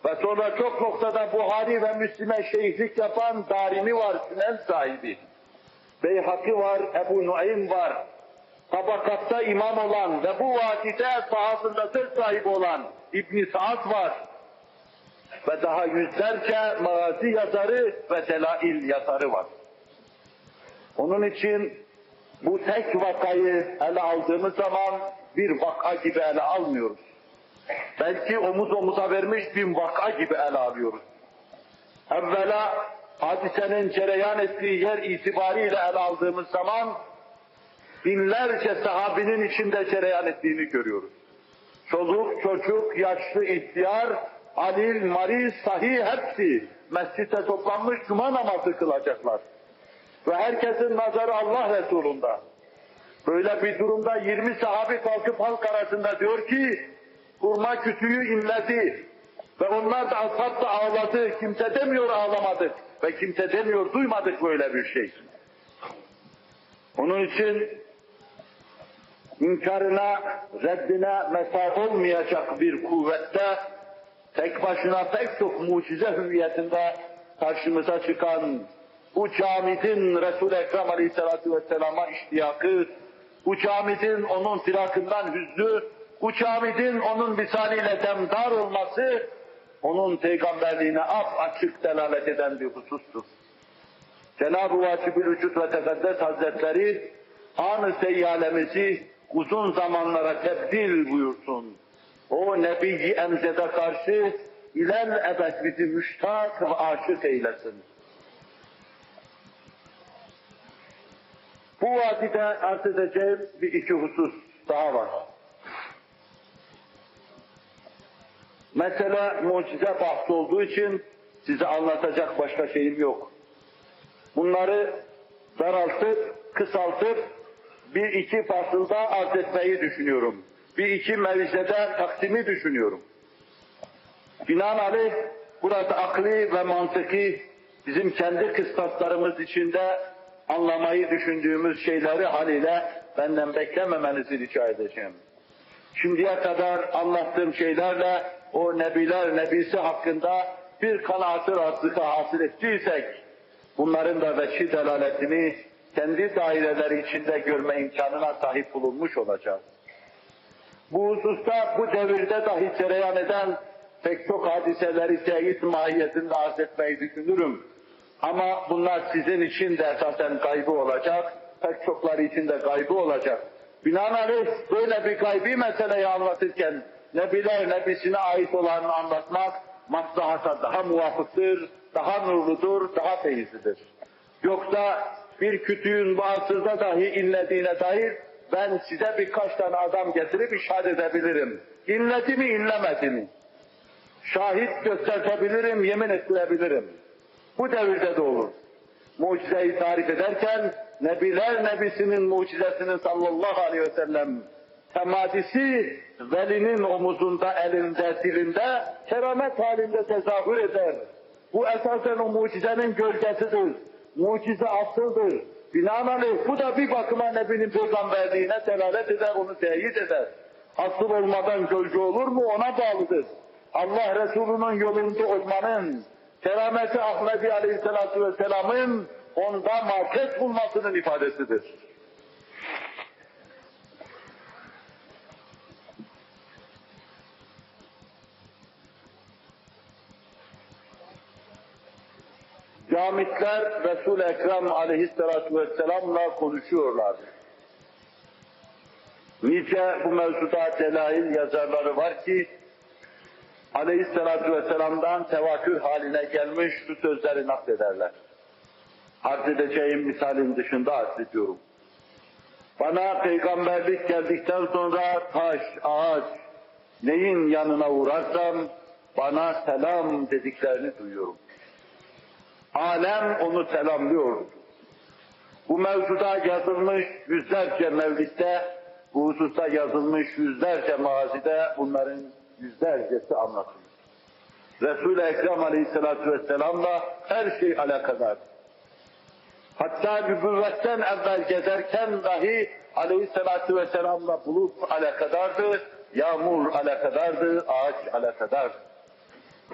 Ve sonra çok noktada Buhari ve Müslim'e şeyhlik yapan Darimi var, Sünen sahibi. Beyhaki var, Ebu Nuaym var. Tabakatta imam olan ve bu vadide sahasında söz sahibi olan İbn-i Sa'd var. ve daha yüzlerce magazi yazarı ve delail yazarı var. Onun için bu tek vakayı ele aldığımız zaman bir vaka gibi ele almıyoruz. Belki omuz omuza vermiş bir vaka gibi ele alıyoruz. Evvela hadisenin cereyan ettiği yer itibariyle ele aldığımız zaman binlerce sahabinin içinde cereyan ettiğini görüyoruz. Çoluk, çocuk, yaşlı, ihtiyar, alil, mariz, sahih hepsi mescide toplanmış cuma namazı kılacaklar. Ve herkesin nazarı Allah Resulü'nde. Böyle bir durumda 20 sahabi kalkıp halk arasında diyor ki, hurma kütüğü inledi ve onlar da ashab da ağladı. Kimse demiyor ağlamadık ve kimse demiyor duymadık böyle bir şey. Onun için inkarına, reddine mesaf olmayacak bir kuvvette tek başına pek çok mucize hüviyetinde karşımıza çıkan bu camidin Resul-i Ekrem Aleyhisselatü Vesselam'a iştiyakı, bu camidin onun firakından hüznü, bu camidin onun misaliyle demdar olması, onun peygamberliğine açık delalet eden bir husustur. Cenab-ı Vacib-ül Vücud ve Tekaddes Hazretleri, an-ı seyyalemizi uzun zamanlara tebdil buyursun. O Nebi-i Emzed'e karşı ilel ebed bizi müştak ve aşık eylesin. Bu vadide arz edeceğim bir iki husus daha var. Mesele mucize bahsi olduğu için size anlatacak başka şeyim yok. Bunları daraltıp, kısaltıp bir iki fasılda arz etmeyi düşünüyorum. Bir iki mevzede taksimi düşünüyorum. Binaenaleyh burada akli ve mantıki bizim kendi kıstaslarımız içinde anlamayı düşündüğümüz şeyleri haliyle benden beklememenizi rica edeceğim. Şimdiye kadar anlattığım şeylerle o Nebiler Nebisi hakkında bir kanaat-ı rahatlıka hasıl ettiysek, bunların da veçhi delaletini kendi daireleri içinde görme imkanına sahip bulunmuş olacağız. Bu hususta bu devirde dahi cereyan eden pek çok hadiseleri teyit mahiyetinde arz etmeyi düşünürüm. Ama bunlar sizin için de esasen gaybı olacak, pek çokları için de gaybı olacak. Binaenaleyh böyle bir gaybi meseleyi anlatırken Nebiler Nebisine ait olanı anlatmak maslahata daha muvafıktır, daha nurludur, daha feyizlidir. Yoksa bir kütüğün bu asırda dahi inlediğine dair ben size birkaç tane adam getirip işaret edebilirim. İnledi mi, inlemedi mi? Şahit gösterebilirim, yemin ettirebilirim. Bu devirde de olur. Mucizeyi tarif ederken Nebiler Nebisi'nin mucizesinin sallallahu aleyhi ve sellem temadisi velinin omuzunda, elinde, dilinde keramet halinde tezahür eder. Bu esasen o mucizenin gölgesidir. Mucize asıldır. Binaenaleyh bu da bir bakıma Nebi'nin peygamberliğine delalet eder, onu teyit eder. Asıl olmadan gölge olur mu ona bağlıdır. Allah Resulü'nün yolunda olmanın, kerameti Ahmedi Aleyhisselatü Vesselam'ın onda market bulmasının ifadesidir. Camitler Resul-i Ekrem Aleyhisselatü Vesselam'la konuşuyorlar. Nice bu mevzuda delail yazarları var ki Aleyhisselatü Vesselam'dan tevatür haline gelmiş şu sözleri naklederler. Arz edeceğim misalin dışında arz ediyorum. Bana peygamberlik geldikten sonra taş, ağaç, neyin yanına uğrarsam bana selam dediklerini duyuyorum. Alem onu selamlıyor. Bu mevzuda yazılmış yüzlerce mevlidde, bu hususta yazılmış yüzlerce mazide bunların yüzlercesi anlatılır. Resul-i Ekrem Aleyhisselatü Vesselam'la her şey alakadar. Hatta nübüvvetten evvel gezerken dahi Aleyhisselatü Vesselam'la bulut alakadardı, yağmur alakadardı, ağaç alakadardı.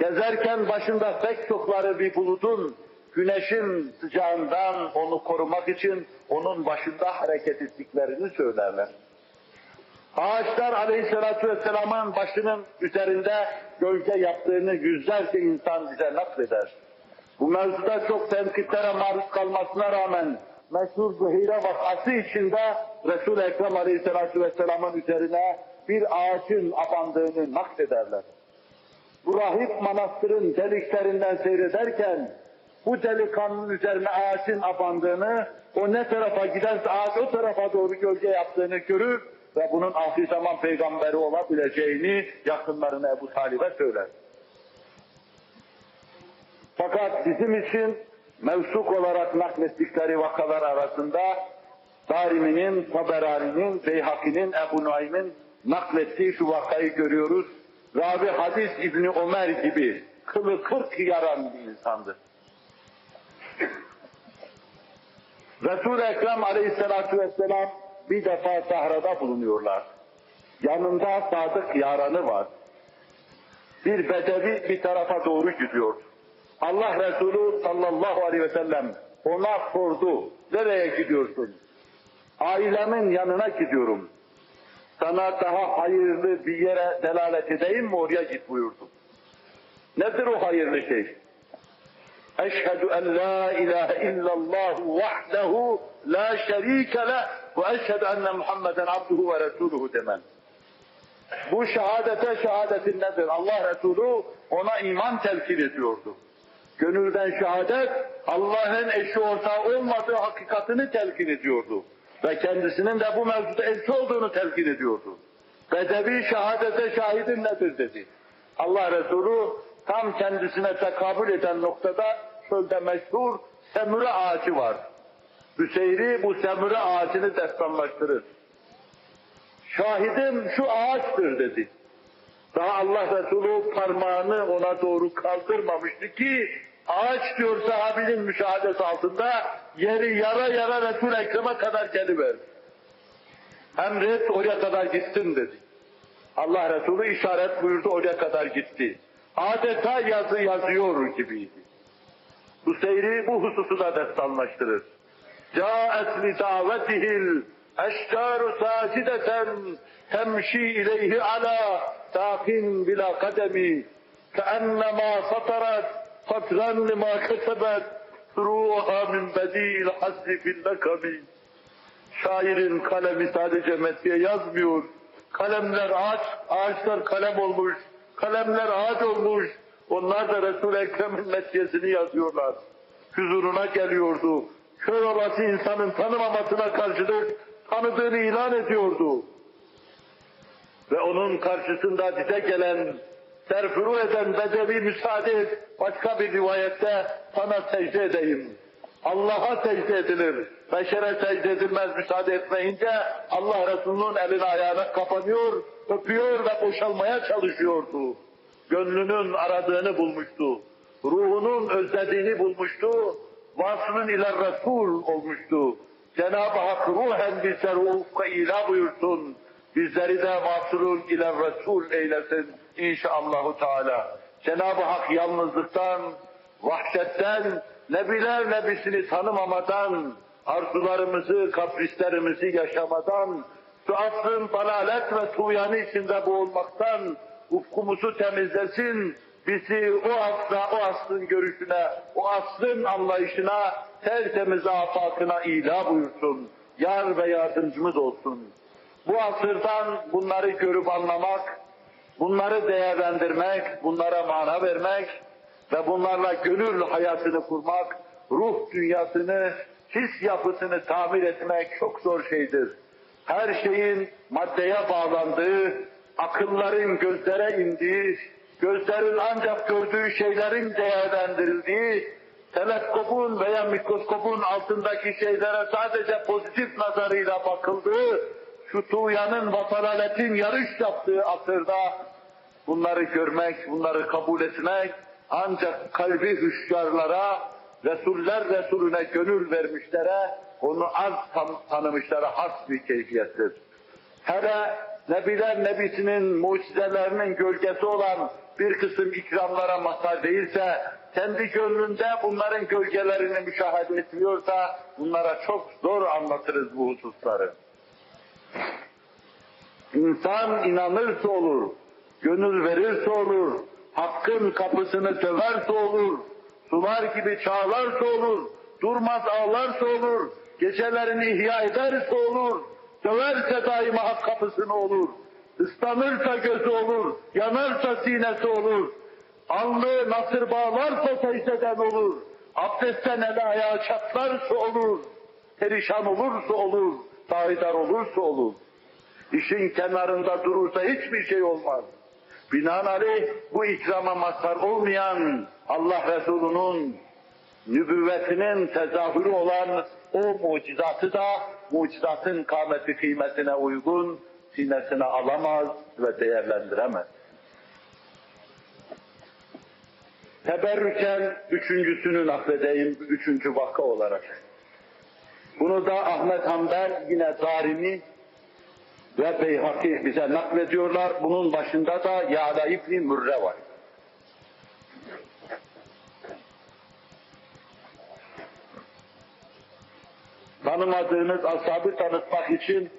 Gezerken başında pek çokları bir bulutun, güneşin sıcağından onu korumak için onun başında hareket ettiklerini söylerler. Ağaçlar Aleyhisselatü Vesselam'ın başının üzerinde gölge yaptığını yüzlerce insan bize nakleder. Bu mevzuda çok tenkitlere maruz kalmasına rağmen meşhur Zuhire vakası içinde Resul-i Ekrem Aleyhisselatü Vesselam'ın üzerine bir ağacın abandığını naklederler. Bu rahip manastırın deliklerinden seyrederken bu delikanlının üzerine ağacın abandığını, o ne tarafa giderse ağaç o tarafa doğru gölge yaptığını görür ve bunun ahir zaman peygamberi olabileceğini yakınlarına Ebu Talib'e söyler. Fakat bizim için mevsuk olarak naklettikleri vakalar arasında Darimi'nin, Taberani'nin, Beyhaki'nin, Ebu Nuaym'in naklettiği şu vakayı görüyoruz. Ravi hadis İbni Ömer gibi kılı 40 yaran bir insandı. Resul-i Ekrem Aleyhisselatü Vesselam bir defa sahrada bulunuyorlar. Yanında sadık yaranı var. Bir bedevi bir tarafa doğru gidiyor. Allah Resulü sallallahu aleyhi ve sellem ona sordu. Nereye gidiyorsun? Ailemin yanına gidiyorum. Sana daha hayırlı bir yere delalet edeyim mi? Oraya git buyurdu. Nedir o hayırlı şey? Eşhedü en la ilahe illallah vahdehu la şerike leh ve eşhedü enne Muhammeden abduhu ve resuluhu demen. Bu şehadetin nedir? Allah Resulü ona iman telkin ediyordu. Gönülden şehadet, Allah'ın eşi ortağı olmadığı hakikatini telkin ediyordu. Ve kendisinin de bu mevzuda elçi olduğunu telkin ediyordu. Bedevi şehadete şahidin nedir dedi. Allah Resulü tam kendisine tekabül eden noktada çölde meşhur semure ağacı var. Büseyri bu semure ağacını destanlaştırır. Şahidim şu ağaçtır dedi. Daha Allah Resulü parmağını ona doğru kaldırmamıştı ki ağaç diyor sahabinin müşahadesi altında yeri yara yara Resul-i Ekrem'e kadar geliverdi. Emret oraya kadar gitsin dedi. Allah Resulü işaret buyurdu oraya kadar gitti. Adeta yazı yazıyor gibiydi. Bu seyri bu hususu da destanlaştırır. Câet li davetihil eşkâru sâcideten temşi ileyhi alâ sâkin bila kademi keennema satarat satran lima kesebet ruha min bedîl hasri fil nekami. Şairin kalemi sadece metniye yazmıyor. Kalemler ağaçlar kalem olmuş. Kalemler ağaç olmuş. Onlar da Resul-i Ekrem'in medyesini yazıyorlar. Huzuruna geliyordu. Kör olası insanın tanımamasına karşılık tanıdığını ilan ediyordu. Ve onun karşısında dize gelen, serfuru eden bedevi müsaade et, başka bir rivayette sana secde edeyim. Allah'a secde edilir. Beşere secde edilmez müsaade etmeyince Allah Resulü'nün elini ayağına kapanıyor, öpüyor ve boşalmaya çalışıyordu. Gönlünün aradığını bulmuştu. Ruhunun özlediğini bulmuştu. Vasfının ile Resul olmuştu. Cenab-ı Hak ruhen bizleri ufka ila buyursun. Bizleri de vasfının ile Resul eylesin inşallahü teala. Cenab-ı Hak yalnızlıktan, vahşetten, Nebiler Nebisini tanımamadan, arzularımızı, kaprislerimizi yaşamadan, şu asrın dalalet ve tuğyanı içinde boğulmaktan ufkumuzu temizlesin, bizi o asra, o asrın görüşüne, o asrın anlayışına, tertemiz afakına ila buyursun. Yar ve yardımcımız olsun. Bu asırdan bunları görüp anlamak, bunları değerlendirmek, bunlara mana vermek ve bunlarla gönül hayatını kurmak, ruh dünyasını, his yapısını tamir etmek çok zor şeydir. Her şeyin maddeye bağlandığı, akılların gözlere indiği, gözlerin ancak gördüğü şeylerin değerlendirildiği, teleskopun veya mikroskopun altındaki şeylere sadece pozitif nazarıyla bakıldığı, şu tuğyanın ve dalaletin yarış yaptığı asırda bunları görmek, bunları kabul etmek ancak kalbi hüşyarlara, Resuller Resulüne gönül vermişlere, onu az tanımışlara has bir keyfiyettir. Hele Nebiler Nebisi'nin mucizelerinin gölgesi olan bir kısım ikramlara mazhar değilse, kendi gönlünde bunların gölgelerini müşahede etmiyorsa, bunlara çok zor anlatırız bu hususları. İnsan inanırsa olur, gönül verirse olur, hakkın kapısını döverse olur, sular gibi çağlarsa olur, durmaz ağlarsa olur, gecelerini ihya ederse olur, döverse daima hak kapısını olur, ıslanırsa gözü olur, yanarsa sinesi olur, alnı nasır bağlarsa secdeden olur, abdestten ele ayağı çatlarsa olur, perişan olursa olur, sahidar olursa olur. İşin kenarında durursa hiçbir şey olmaz. Binaenaleyh bu ikrama mazhar olmayan Allah Resulü'nün nübüvvetinin tezahürü olan o mucizatı da mucizatın kâmeti kıymetine uygun sinesine alamaz ve değerlendiremez. Teberrüken üçüncüsünü nakledeyim, üçüncü vaka olarak. Bunu da Ahmet Hanbel, yine Darimi ve Beyhaki bize naklediyorlar. Bunun başında da Ya'la İbn-i Mürre var. Tanımadığınız ashabı tanıtmak için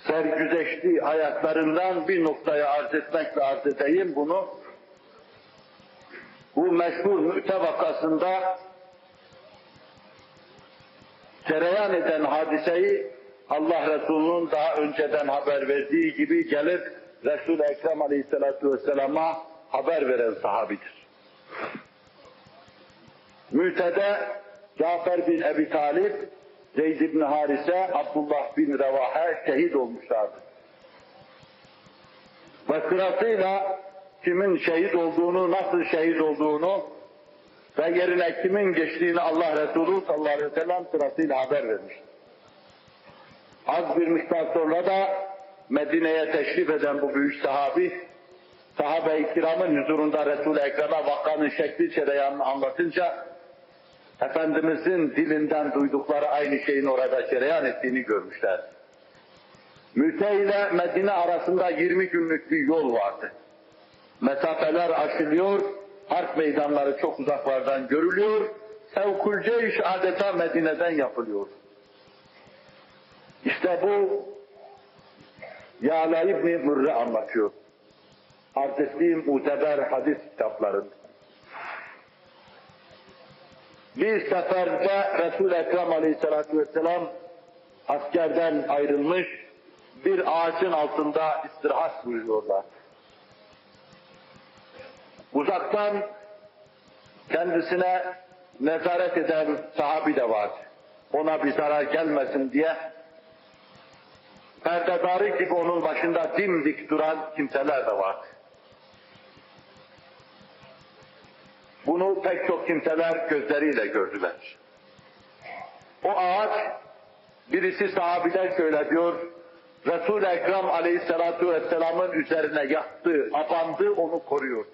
sergüzeştiği hayatlarından bir noktaya arz etmekle arz edeyim bunu. Bu meşhur Mü'te vakasında cereyan eden hadiseyi Allah Resulü'nün daha önceden haber verdiği gibi gelip Resul-i Ekrem Aleyhisselatü Vesselam'a haber veren sahabidir. Mü'te'de Cafer bin Ebi Talib, Zeyd bin Harise, Abdullah bin Revahe şehit olmuşlardı. Ve sırasıyla kimin şehit olduğunu, nasıl şehit olduğunu ve yerine kimin geçtiğini Allah Resulü sallallahu aleyhi ve sellem sırasıyla haber vermiştir. Az bir miktar sonra da Medine'ye teşrif eden bu büyük sahabi, sahabe-i kiramın huzurunda Resul-i Ekrem'e vakanın şekli cereyanını anlatınca, Efendimizin dilinden duydukları aynı şeyin orada cereyan ettiğini görmüşler. Mü'te ile Medine arasında 20 günlük bir yol vardı. Mesafeler aşılıyor, harp meydanları çok uzaklardan görülüyor, sevkul ceyş adeta Medine'den yapılıyor. İşte bu Ya'la İbn-i Mürre anlatıyor. Arz ettiğim muteber hadis kitaplarında. Bir seferde Resul-i Ekrem Aleyhisselatü Vesselam askerden ayrılmış, bir ağacın altında istirahat buyuruyorlar. Uzaktan kendisine nezaret eden sahabi de vardı. Ona bir zarar gelmesin diye perdedarı gibi onun başında dimdik duran kimseler de vardı. Bunu pek çok kimseler gözleriyle gördüler. O ağaç, birisi sahabiden şöyle diyor, Resul-i Ekrem Aleyhisselatü Vesselam'ın üzerine yattı, abandı, onu koruyordu.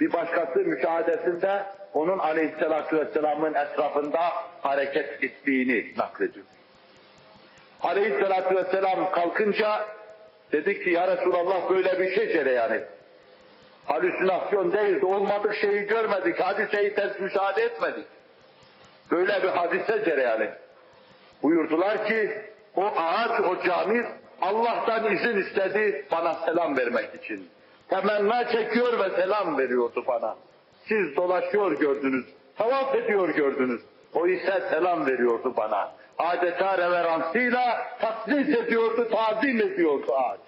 Bir başkası müşahadesinde onun Aleyhisselatü Vesselam'ın etrafında hareket ettiğini naklediyor. Aleyhisselatü Vesselam kalkınca dedi ki, ya Resulallah böyle bir şey cereyan etti. Halüsinasyon değildi, olmadık şeyi görmedik, hadiseyi tez müşahede etmedik. Böyle bir hadise cereyan etti. Buyurdular ki, o ağaç, o cami Allah'tan izin istedi bana selam vermek için. Temenna çekiyor ve selam veriyordu bana. Siz dolaşıyor gördünüz, tavaf ediyor gördünüz. O ise selam veriyordu bana. Adeta reveransıyla takdis ediyordu, tazim ediyordu ağaç.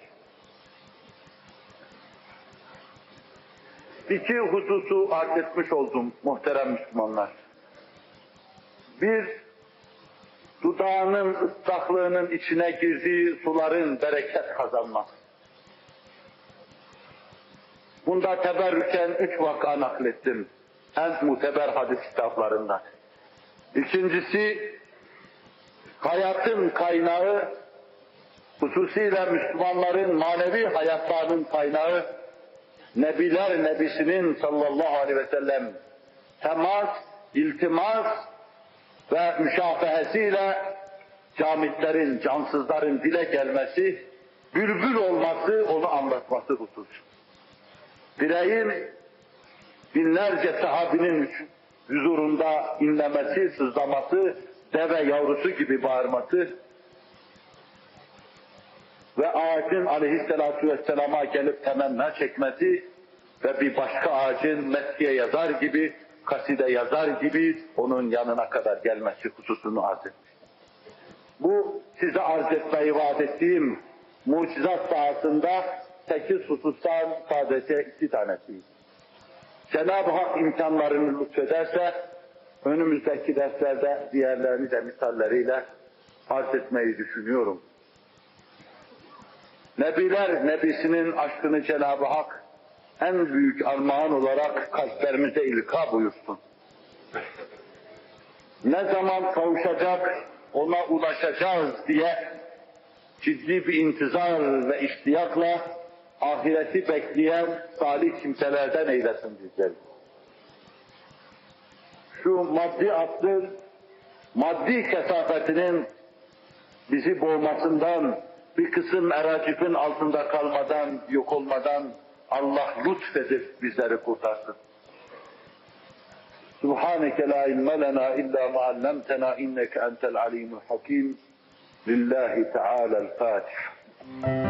İki hususu arz etmiş oldum muhterem Müslümanlar. Bir, dudağının ıslaklığının içine girdiği suların bereket kazanması. Bunda teberrüken 3 vaka naklettim. En muteber hadis kitaplarından. İkincisi, hayatın kaynağı, hususiyle Müslümanların manevi hayatlarının kaynağı, Nebiler Nebisi'nin sallallahu aleyhi ve sellem temas, iltimas ve müşafehesiyle camitlerin, cansızların dile gelmesi, bülbül olması, onu anlatması husus. Bireyin binlerce sahabinin huzurunda inlemesi, sızlaması, deve yavrusu gibi bağırması ve ağacın aleyhissalatu vesselama gelip temenna çekmesi ve bir başka ağacın Mekke'ye yazar gibi, kaside yazar gibi onun yanına kadar gelmesi hususunu arz etmiş. Bu size arz etmeyi vaat ettiğim mucizat sahasında 8 husustan sadece 2 tanesi. Cenab-ı Hak imkanlarını lütfederse önümüzdeki derslerde diğerlerini de misalleriyle arz etmeyi düşünüyorum. Nebiler Nebisi'nin aşkını Cenab-ı Hak en büyük armağan olarak kalplerimize ilka buyursun. Ne zaman kavuşacak, ona ulaşacağız diye ciddi bir intizar ve iştiyakla ahireti bekleyen salih kimselerden eylesin bizleri. Şu maddi aklın, maddi kesafetinin bizi boğmasından, bir kısım eracifin altında kalmadan, yok olmadan Allah lütfedip bizleri kurtarsın. Subhaneke la ilme lena illa ma allamtena inneke entel alimul hakim. Lillahi Teala'l-Fatiha.